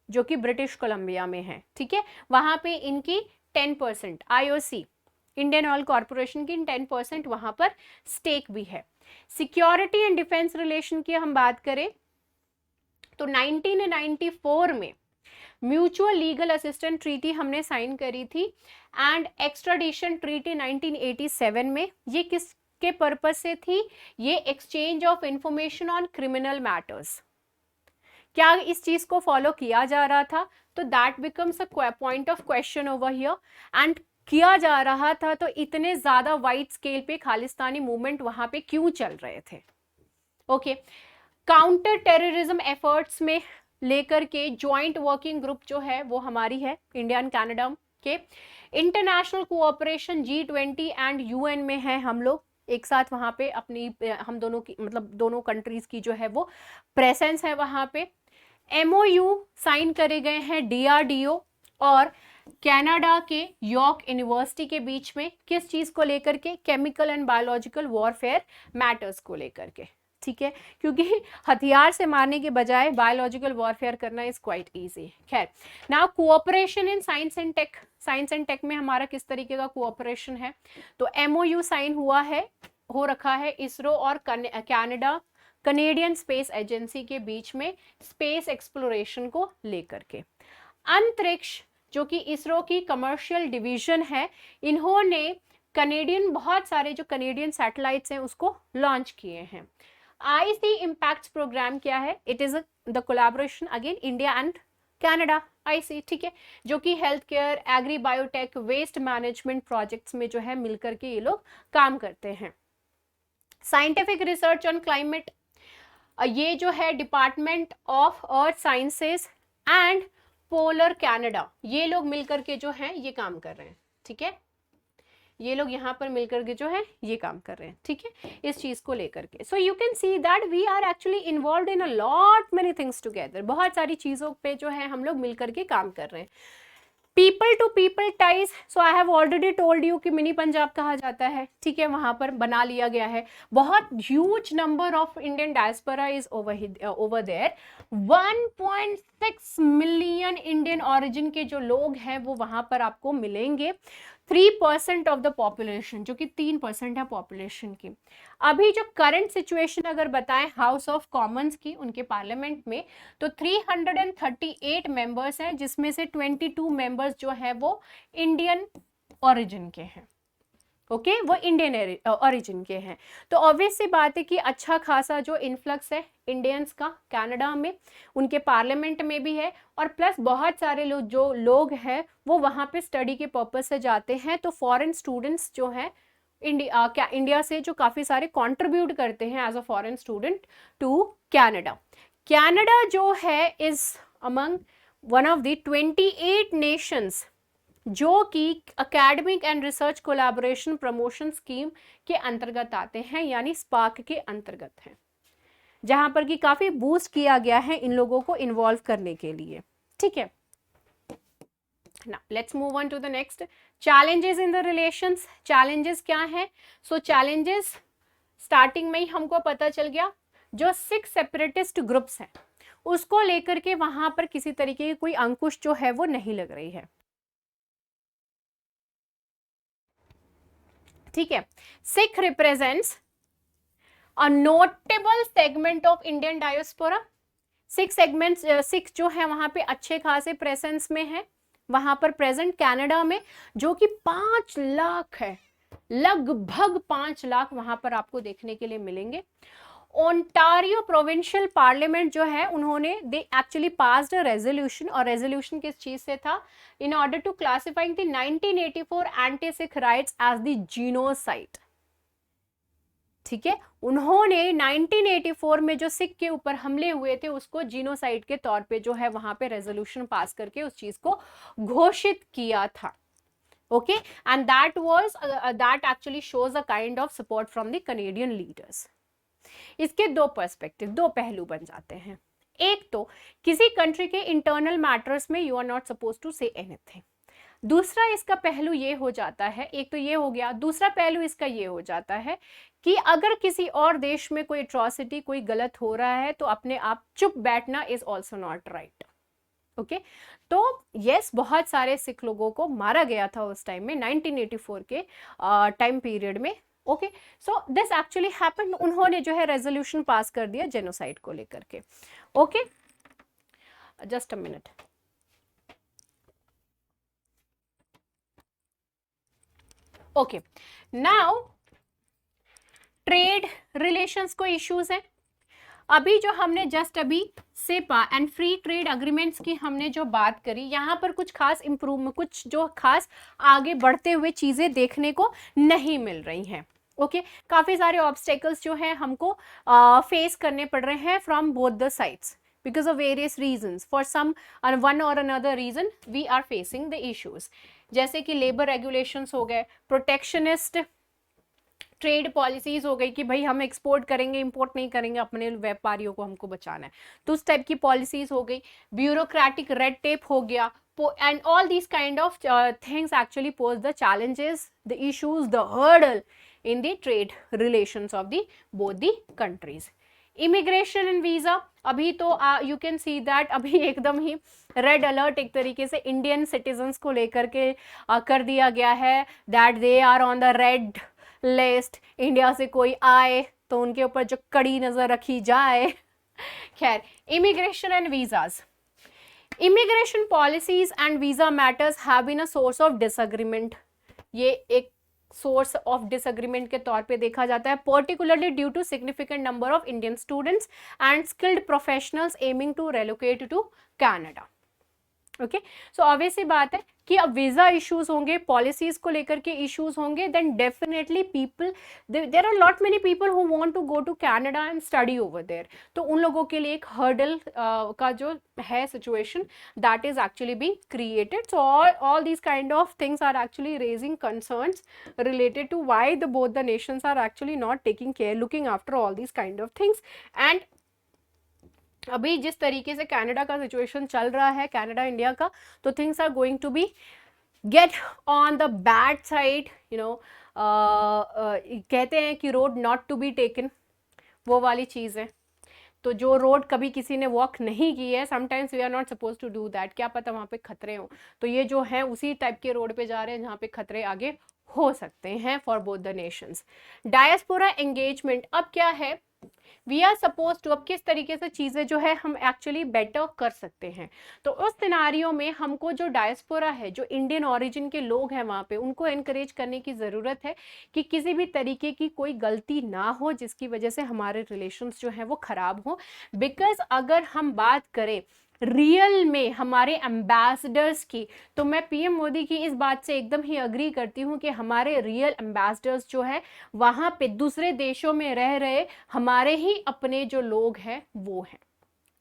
जो कि ब्रिटिश कोलंबिया में है। ठीक है वहां पे इनकी 10% आईओसी इंडियन ऑयल कॉरपोरेशन की 10% वहां पर स्टेक भी है। सिक्योरिटी एंड डिफेंस रिलेशन की हम बात करें तो 1994 में म्यूचुअल लीगल असिस्टेंट ट्रीटी हमने साइन करी थी एंड एक्स्ट्राडिशन ट्रीटी 1987 में। ये किसके पर्पस से थी, ये exchange of information on criminal matters. क्या इस चीज को फॉलो किया जा रहा था, तो that becomes a point of question over here. And किया जा रहा था तो इतने ज्यादा वाइड स्केल पे खालिस्तानी मूवमेंट वहां पे क्यों चल रहे थे। ओके काउंटर टेररिज्म एफर्ट्स में लेकर के ज्वाइंट वर्किंग ग्रुप जो है वो हमारी है इंडिया एंड कनाडा के। International cooperation G20 and UN में है, हम लोग एक साथ वहां पे अपनी हम दोनों की मतलब दोनों कंट्रीज की जो है वो प्रेजेंस है वहां पे। MOU साइन करे गए हैं DRDO और कनाडा के यॉर्क यूनिवर्सिटी के बीच में, किस चीज को लेकर के, chemical and biological warfare matters को लेकर के। ठीक है क्योंकि हथियार से मारने के बजाय बायोलॉजिकल वॉरफेयर करना इज क्वाइट इजी। खैर now cooperation in science and tech, science and tech में हमारा किस तरीके का कोऑपरेशन है, तो MOU साइन हुआ है, हो रखा है इसरो और कनाडा कनेडियन स्पेस एजेंसी के बीच में स्पेस एक्सप्लोरेशन को लेकर के। अंतरिक्ष जो कि इसरो की कमर्शियल डिवीजन है, इन्होंने कनेडियन, बहुत सारे जो कनेडियन सैटेलाइट्स हैं उसको लॉन्च किए हैं। आईसी इम्पैक्ट प्रोग्राम क्या है? It is the collaboration again India and Canada, IC, ठीक है, जो कि health care, agri biotech, waste management projects में जो है मिलकर के ये लोग काम करते हैं। साइंटिफिक रिसर्च ऑन क्लाइमेट, ये जो है department of earth sciences and polar Canada, ये लोग मिलकर के जो है ये काम कर रहे हैं, ठीक है, ये लोग यहाँ पर मिलकर के जो है ये काम कर रहे हैं, ठीक है, इस चीज को लेकर के। So you can see that we are actually involve in a lot many things together, बहुत सारी चीजों पे जो है हम लोग मिलकर के काम कर रहे हैं। People to people ties, so I have already told you कि मिनी पंजाब कहा जाता है, ठीक है, वहां पर बना लिया गया है। बहुत huge number of Indian diaspora is over there. 1.6 million Indian origin के जो लोग हैं वो वहां पर आपको मिलेंगे। 3% ऑफ द पॉपुलेशन, जो कि 3% है पॉपुलेशन की। अभी जो करंट सिचुएशन अगर बताएं हाउस ऑफ कॉमन्स की, उनके पार्लियामेंट में, तो 338 मेंबर्स हैं, जिसमें से 22 मेंबर्स जो है वो इंडियन ओरिजिन के हैं। ओके, वो इंडियन ओरिजिन के हैं। तो ऑब्वियस सी बात है कि अच्छा खासा जो इन्फ्लक्स है इंडियंस का कनाडा में, उनके पार्लियामेंट में भी है, और प्लस बहुत सारे लोग हैं वो वहाँ पे स्टडी के पर्पज से जाते हैं। तो फॉरेन स्टूडेंट्स जो हैं इंडिया से जो काफ़ी सारे कंट्रीब्यूट करते हैं as a foreign student to Canada. Canada जो है is among one of the 28 nations जो कि academic and research collaboration promotion scheme के अंतर्गत आते हैं, यानी स्पार्क के अंतर्गत हैं, जहां पर कि काफी बूस्ट किया गया है इन लोगों को इन्वॉल्व करने के लिए, ठीक है ना। Let's move on to the next, challenges in the relations. Challenges क्या है? सो चैलेंजेस स्टार्टिंग में ही हमको पता चल गया, जो 6 सेपरेटिस्ट ग्रुप्स हैं उसको लेकर के वहां पर किसी तरीके की कोई अंकुश जो है वो नहीं लग रही है, ठीक है। Sikh represents a notable segment of Indian diaspora. Sikh जो है वहां पे अच्छे खासे प्रेजेंस में है, वहां पर प्रेजेंट कनाडा में, जो कि 5 लाख है, लगभग 5 लाख वहां पर आपको देखने के लिए मिलेंगे। ओंटारियो प्रोविंशियल पार्लियामेंट जो है उन्होंने they actually passed a resolution, और रेजोल्यूशन किस चीज से था? In order to classifying the 1984 anti Sikh riots as the genocide, ठीक है। उन्होंने 1984 में जो सिख के ऊपर हमले हुए थे उसको जीनोसाइड के तौर पे जो है वहां पे रेजोल्यूशन पास करके उस चीज को घोषित किया था, okay, and that actually shows a kind of support from the Canadian leaders. इसके दो पर्सपेक्टिव, दो पहलू बन जाते हैं। एक तो किसी कंट्री के इंटरनल मैटर्स में you are not suppose to say anything. दूसरा इसका पहलू ये हो जाता है, एक तो ये हो गया, दूसरा पहलू इसका ये हो जाता है कि अगर किसी और देश में कोई एट्रॉसिटी, कोई गलत हो रहा है तो अपने आप चुप बैठना is also not right, okay. तो यस, बहुत सारे सिख लोगों को मारा गया था उस टाइम में, 1984 के टाइम पीरियड में, okay. So this actually happened, उन्होंने जो है रेजोल्यूशन पास कर दिया जेनोसाइड को लेकर के, okay. Just a minute, okay. Now trade relations को इश्यूज है। अभी जो हमने जस्ट अभी CEPA and free trade agreements की हमने जो बात करी, यहाँ पर कुछ खास इंप्रूवमेंट, कुछ जो खास आगे बढ़ते हुए चीजें देखने को नहीं मिल रही हैं, ओके। काफी सारे ऑब्स्टेकल्स जो है हमको फेस करने पड़ रहे हैं from both the sides because of various reasons. For some one or another reason we are facing the issues, जैसे कि लेबर रेगुलेशंस हो गए, प्रोटेक्शनिस्ट ट्रेड पॉलिसीज हो गई कि भाई हम एक्सपोर्ट करेंगे, इंपोर्ट नहीं करेंगे, अपने व्यापारियों को हमको बचाना है, तो उस टाइप की पॉलिसीज हो गई। ब्यूरोक्रेटिक रेड टेप हो गया, and all these kind of things actually pose the challenges, the issues, the hurdle in the trade relations of the both the countries. Immigration and visa, अभी तो you can see that अभी एकदम ही red alert एक तरीके से Indian citizens को लेकर के कर दिया गया है, that they are on the red list. India से कोई आए तो उनके ऊपर जो कड़ी नजर रखी जाए। खैर, immigration and visas, immigration policies and visa matters have been a source of disagreement. ये एक सोर्स ऑफ डिसएग्रीमेंट के तौर पे देखा जाता है, particularly due to significant number of Indian students and skilled professionals aiming to relocate to Canada. Okay, so obvious सी बात है कि अब वीजा इश्यूज होंगे, पॉलिसीज को लेकर के इश्यूज होंगे, then definitely people, there are lot many people who want to go to Canada and study over there, तो उन लोगों के लिए एक हर्डल का जो है situation that is actually being created. So all these kind of things are actually raising concerns related to why both the nations are actually not taking care, looking after all these kind of things. And अभी जिस तरीके से Canada का situation चल रहा है, Canada India का, तो things are going to be get on the bad side, you know, कहते हैं कि road not to be taken, वो वाली चीज़ है। तो जो रोड कभी किसी ने वॉक नहीं की है, sometimes we are not suppose to do that, क्या पता वहाँ पे खतरे हों, तो ये जो है उसी टाइप के रोड पे जा रहे हैं जहाँ पे खतरे आगे हो सकते हैं for both the Nations. Diaspora engagement, अब क्या है, वी आर सपोज टू, अब किस तरीके से चीज़ें जो है हम एक्चुअली बेटर कर सकते हैं। तो उस सिनारियो में हमको जो डायस्पोरा है, जो इंडियन ओरिजिन के लोग हैं वहाँ पे, उनको एनकरेज करने की ज़रूरत है कि किसी भी तरीके की कोई गलती ना हो जिसकी वजह से हमारे रिलेशंस जो है वो ख़राब हो। बिकॉज अगर हम बात करें रियल में हमारे एम्बेसडर्स की, तो मैं पीएम मोदी की इस बात से एकदम ही अग्री करती हूँ कि हमारे रियल एम्बेसडर्स जो है वहाँ पे दूसरे देशों में रह रहे हमारे ही अपने जो लोग हैं वो हैं,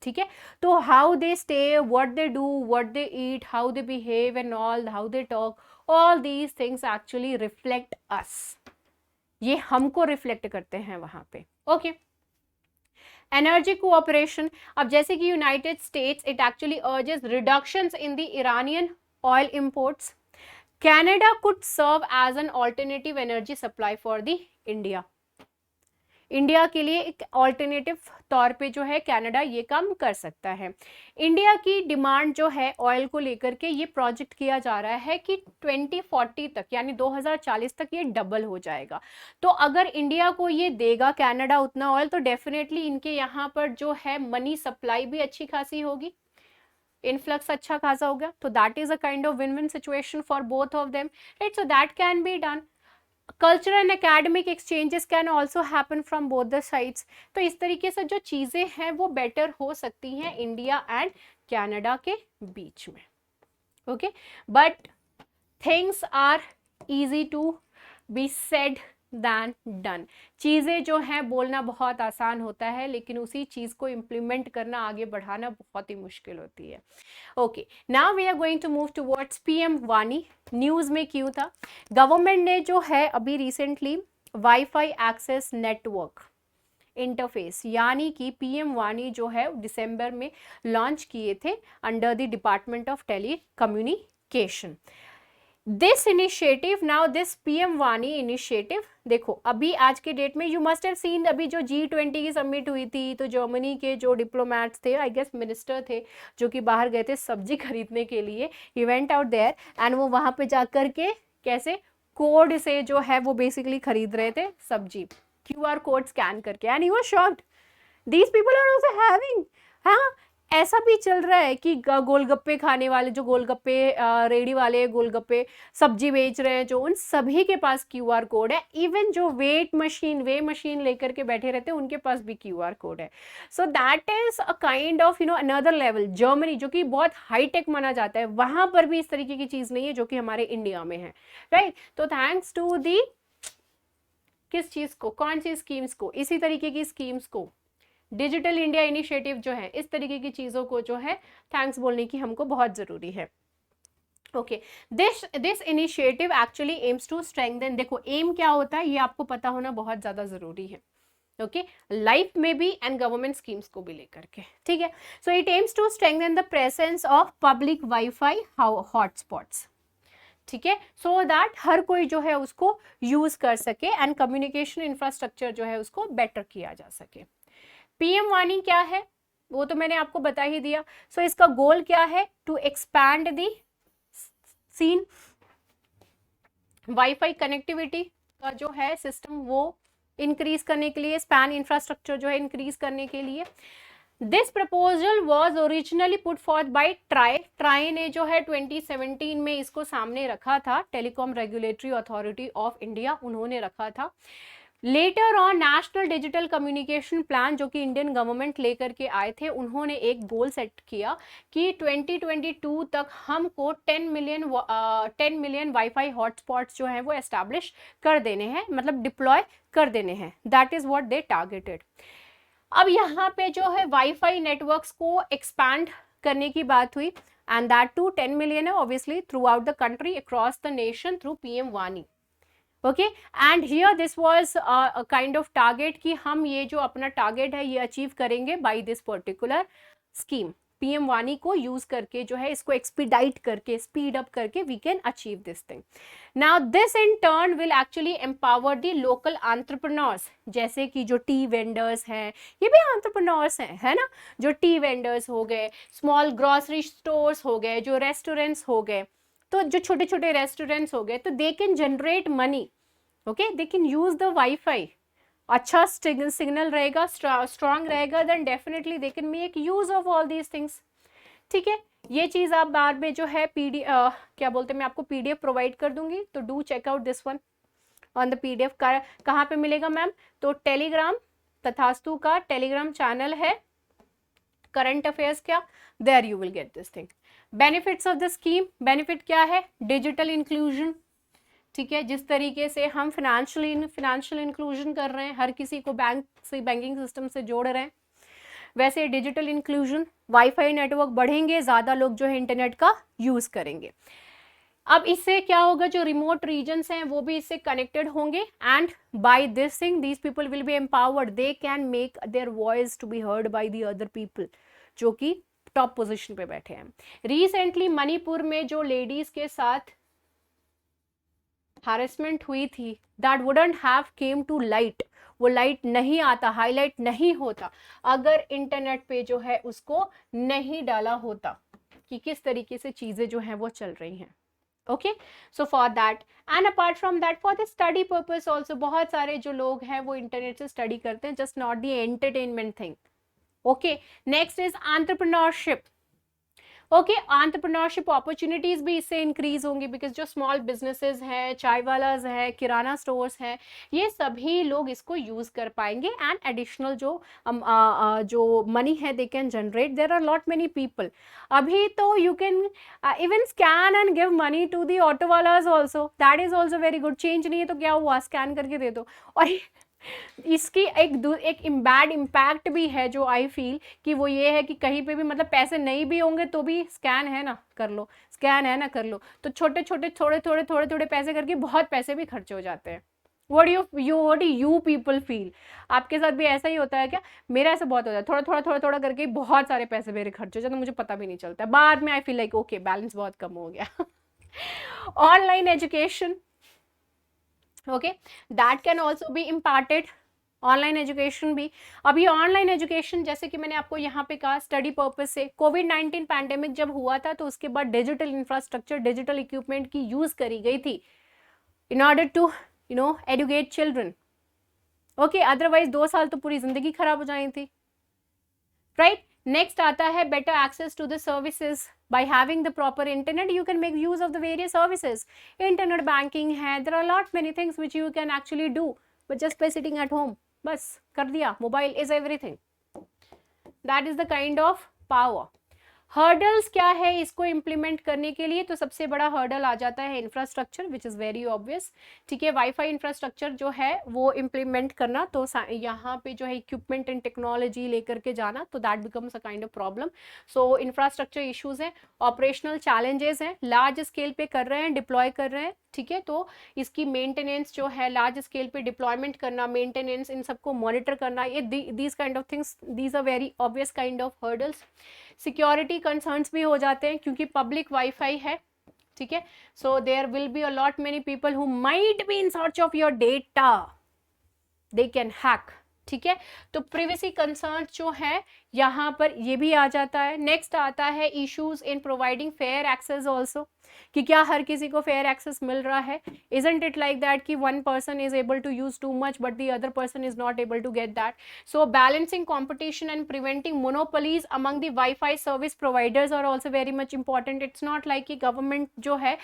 ठीक है। तो how they stay, what they do, what they eat, how they behave and all, how they talk, all these things actually reflect us, ये हमको रिफ्लेक्ट करते हैं वहाँ पे। ओके, एनर्जी कोऑपरेशन, अब जैसे कि United States it actually urges reductions in the Iranian oil imports, Canada could serve as an alternative energy supply for the India, India के लिए एक ऑल्टरनेटिव तौर पे जो है कनाडा ये काम कर सकता है। इंडिया की डिमांड जो है ऑयल को लेकर के, ये प्रोजेक्ट किया जा रहा है कि 2040 तक यानी 2040 तक ये डबल हो जाएगा। तो अगर इंडिया को ये देगा कनाडा उतना ऑयल, तो डेफिनेटली इनके यहाँ पर जो है मनी सप्लाई भी अच्छी खासी होगी, इनफ्लक्स अच्छा खासा होगा, तो that is a kind of win win situation for both of them, right. So that can be done. Cultural and academic exchanges can also happen from both the sides. तो इस तरीके से जो चीज़ें हैं वो बेटर हो सकती हैं इंडिया एंड कनाडा के बीच में। Okay, but things are easy to be said than done. चीज़ें जो हैं बोलना बहुत आसान होता है, लेकिन उसी चीज़ को इम्प्लीमेंट करना, आगे बढ़ाना बहुत ही मुश्किल होती है। Okay, now we are going to move towards PM वानी। न्यूज़ में क्यों था, गवर्नमेंट ने जो है अभी recently wifi access network interface यानी कि पीएम वानी जो है दिसंबर में लॉन्च किए थे under the department of telecommunication. This initiative, now this PM वानी इनिशिएटिव, देखो अभी आज के डेट में यू मस्ट हैव सीन, अभी जो G20 की समिट हुई थी, तो जर्मनी के जो डिप्लोमैट्स थे, आई गेस मिनिस्टर थे, जो कि बाहर गए थे सब्जी खरीदने के लिए, he went out there and वो वहां पे जाकर के कैसे कोड से जो है वो बेसिकली खरीद रहे थे सब्जी, QR कोड स्कैन करके, and he was shocked these people are also having. हाँ, ऐसा भी चल रहा है कि गोलगप्पे खाने वाले, जो गोलगप्पे रेडी वाले गोलगप्पे सब्जी बेच रहे हैं, जो उन सभी के पास QR कोड है। इवन जो वे मशीन लेकर के बैठे रहते हैं उनके पास भी QR कोड है। सो that is a kind of another level. Germany जो कि बहुत हाईटेक माना जाता है, वहां पर भी इस तरीके की चीज नहीं है जो कि हमारे इंडिया में है, राइट। तो थैंक्स टू दी किस चीज को, कौन सी स्कीम्स को, इसी तरीके की स्कीम्स को, डिजिटल इंडिया इनिशिएटिव जो है, इस तरीके की चीज़ों को जो है थैंक्स बोलने की हमको बहुत ज़रूरी है। Okay, this initiative actually aims to strengthen, देखो एम क्या होता है ये आपको पता होना बहुत ज़्यादा ज़रूरी है। ओके, लाइफ में भी एंड गवर्नमेंट स्कीम्स को भी लेकर के, ठीक है। So it aims to strengthen the presence of public wifi hotspots, ठीक है, सो दैट हर कोई जो है उसको यूज कर सके एंड कम्युनिकेशन इंफ्रास्ट्रक्चर जो है उसको बेटर किया जा सके। पीएम वानी क्या है वो तो मैंने आपको बता ही दिया। सो इसका गोल क्या है, to expand the scene wifi connectivity का जो है सिस्टम वो इंक्रीज करने के लिए, स्पैन इंफ्रास्ट्रक्चर जो है इंक्रीज करने के लिए, this proposal was originally put forth by TRAI ने जो है 2017 में इसको सामने रखा था, telecom regulatory authority of India, उन्होंने रखा था। Later on national digital communication plan जो कि इंडियन गवर्नमेंट लेकर के आए थे, उन्होंने एक गोल सेट किया कि 2022 तक हमको 10 मिलियन वाईफाई हॉटस्पॉट्स जो हैं वो एस्टैब्लिश कर देने हैं, मतलब डिप्लॉय कर देने हैं। That is what they targeted. अब यहाँ पे जो है वाईफाई नेटवर्क्स को एक्सपैंड करने की बात हुई, एंड दैट टू 10 मिलियन है obviously throughout the country across the nation through PM वानी। Okay, and here this was a kind of target कि हम ये जो अपना टारगेट है ये अचीव करेंगे by this particular scheme. PM वानी को यूज करके जो है इसको एक्सपीडाइट करके, स्पीड अप करके we can achieve this thing. Now this in turn will actually empower the local entrepreneurs, जैसे कि जो टी वेंडर्स हैं, ये भी एंटरप्रेन्योर्स हैं, है ना, जो टी वेंडर्स हो गए, स्मॉल ग्रोसरी स्टोर्स हो गए, जो रेस्टोरेंट्स हो गए, तो जो छोटे छोटे रेस्टोरेंट्स हो गए, तो they can generate money, okay, they can use the wifi, अच्छा सिग्नल रहेगा, स्ट्रांग रहेगा, then definitely they can make use of all these things. ठीक है, ये चीज आप बाद में जो है क्या बोलते हैं, मैं आपको पीडीएफ प्रोवाइड कर दूंगी, तो do check out this one on the PDF. कहाँ पे मिलेगा मैम, तो टेलीग्राम, तथास्तु का टेलीग्राम चैनल है, करंट अफेयर्स क्या, there you will get this thing. Benefits of the scheme, benefit क्या है, डिजिटल इंक्लूजन, ठीक है, जिस तरीके से हम फिनेंशियल इंक्लूजन कर रहे हैं, हर किसी को बैंक से, बैंकिंग सिस्टम से जोड़ रहे हैं, वैसे डिजिटल इंक्लूजन, वाईफाई नेटवर्क बढ़ेंगे, ज़्यादा लोग जो है इंटरनेट का यूज़ करेंगे। अब इससे क्या होगा, जो रिमोट रीजन्स हैं वो भी इससे कनेक्टेड होंगे, and by this thing these people will be empowered, they can make their voice to be heard by the other people जो कि टॉप पोजिशन पे बैठे हैं। रिसेंटली मणिपुर में जो लेडीज के साथ हैरेसमेंट हुई थी, that wouldn't have came to light, वो लाइट नहीं आता, हाईलाइट नहीं होता अगर इंटरनेट पे जो है उसको नहीं डाला होता कि किस तरीके से चीजें जो हैं वो चल रही हैं। Okay, so for that and apart from that for the study purpose also, बहुत सारे जो लोग हैं वो इंटरनेट से स्टडी करते हैं, just not the entertainment thing. Okay, next is entrepreneurship. Okay, entrepreneurship opportunities भी इससे इंक्रीज होंगी, बिकॉज जो स्मॉल बिजनेसेस हैं, चाय वालाज है, किराना स्टोर्स हैं, ये सभी लोग इसको यूज कर पाएंगे, एंड एडिशनल जो मनी है they can generate. There are lot many people, अभी तो you can even scan and give money to the auto वालाज also, that is also very good. Change नहीं है तो क्या हुआ, स्कैन करके दे दो। और इसकी एक बैड इम्पैक्ट भी है जो आई फील कि वो ये है कि कहीं पे भी मतलब पैसे नहीं भी होंगे तो भी स्कैन है ना कर लो, स्कैन है ना कर लो, तो छोटे छोटे थोड़े पैसे करके बहुत पैसे भी खर्चे हो जाते हैं। what do you people feel? आपके साथ भी ऐसा ही होता है क्या? मेरा ऐसा बहुत होता है, थोड़ा करके बहुत सारे पैसे मेरे खर्च हो जाते हैं, मुझे पता भी नहीं चलता, बाद में I feel like okay balance बहुत कम हो गया। Online education, okay, that can also B imparted, online education भी। अभी ऑनलाइन एजुकेशन जैसे कि मैंने आपको यहाँ पे कहा स्टडी पर्पस से, कोविड-19 पैंडेमिक जब हुआ था तो उसके बाद डिजिटल इंफ्रास्ट्रक्चर, डिजिटल इक्विपमेंट की यूज करी गई थी in order to educate children. Okay, otherwise 2 साल तो पूरी जिंदगी खराब हो जानी थी, राइट। नेक्स्ट आता है better access to the services, by having the proper internet you can make use of the various services, internet banking है, there are lot many things which you can actually do but just by sitting at home, बस कर दिया, mobile is everything, that is the kind of power। Hurdles क्या है इसको implement करने के लिए, तो सबसे बड़ा हर्डल आ जाता है infrastructure which is very obvious, ठीक है, वाईफाई इंफ्रास्ट्रक्चर जो है वो इम्प्लीमेंट करना, तो यहाँ पे जो है इक्विपमेंट एंड टेक्नोलॉजी लेकर के जाना, तो that becomes a kind of problem. So infrastructure issues हैं, ऑपरेशनल चैलेंजेस हैं, लार्ज स्केल पे कर रहे हैं, डिप्लॉय कर रहे हैं, ठीक है, तो इसकी मेंटेनेंस जो है, लार्ज स्केल पे डिप्लॉयमेंट करना, मेंटेनेंस, इन सबको मॉनिटर करना, ये these kind of things, these are very obvious kind of hurdles. Security concerns भी हो जाते हैं क्योंकि पब्लिक वाईफाई है, ठीक है, so there will be a lot many people who might be in search of your data, they can hack, ठीक है, तो प्रिवेसी कंसर्न जो है यहाँ पर ये भी आ जाता है। नेक्स्ट आता है issues in providing fair access also, कि क्या हर किसी को फेयर एक्सेस मिल रहा है। इजंट इट लाइक दैट कि one person is able to use too much but the other person is not able to get that. So balancing competition and preventing monopolies among the wifi service providers are also very much important. It's not like कि government जो है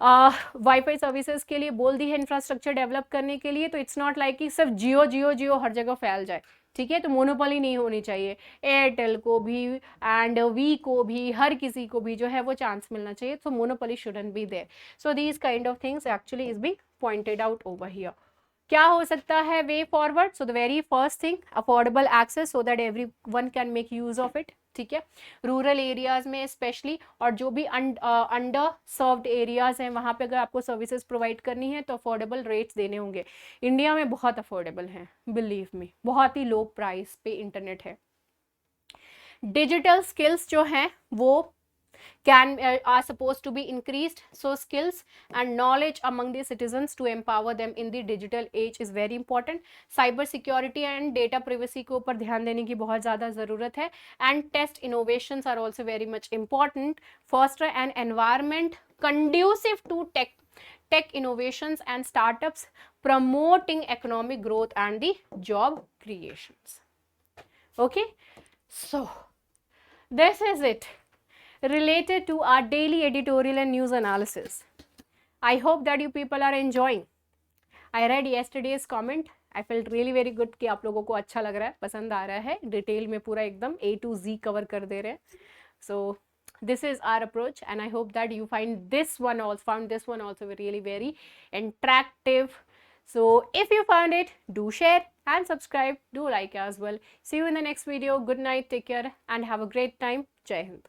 wifi services के लिए बोल दी है infrastructure develop करने के लिए, तो इट्स नॉट लाइक कि सिर्फ जियो जियो जियो हर जगह फैल जाए, ठीक है, तो मोनोपोली नहीं होनी चाहिए। एयरटेल को भी एंड वी को भी, हर किसी को भी जो है वो चांस मिलना चाहिए, so monopoly shouldn't be there. So these kind of things actually is being pointed out over here. क्या हो सकता है way forward? So the very first thing, affordable access so that every one can make use of it, ठीक है, rural areas में specially, और जो भी अंडर सर्व्ड एरियाज हैं वहाँ पे अगर आपको सर्विसेज प्रोवाइड करनी है तो अफोर्डेबल रेट्स देने होंगे। इंडिया में बहुत अफोर्डेबल हैं, बिलीव मी, बहुत ही लो प्राइस पे इंटरनेट है। डिजिटल स्किल्स जो हैं वो are supposed to be increased, so skills and knowledge among the citizens to empower them in the digital age is very important. cyber security and data privacy के ऊपर ध्यान देने की बहुत ज़्यादा ज़रूरत है, and test innovations are also very much important. foster an environment conducive to tech innovations and startups, promoting economic growth and the job creations. Okay, so this is it related to our daily editorial and news analysis. I hope that you people are enjoying. I read yesterday's comment. I felt really very good कि आप लोगों को अच्छा लग रहा है, पसंद आ रहा है, डिटेल में पूरा एकदम A to Z कवर कर दे रहे हैं. So this is our approach and I hope that you found this one also really very attractive. So if you found it, do share and subscribe, do like as well. See you in the next video. Good night, take care and have a great time. Jai Hind.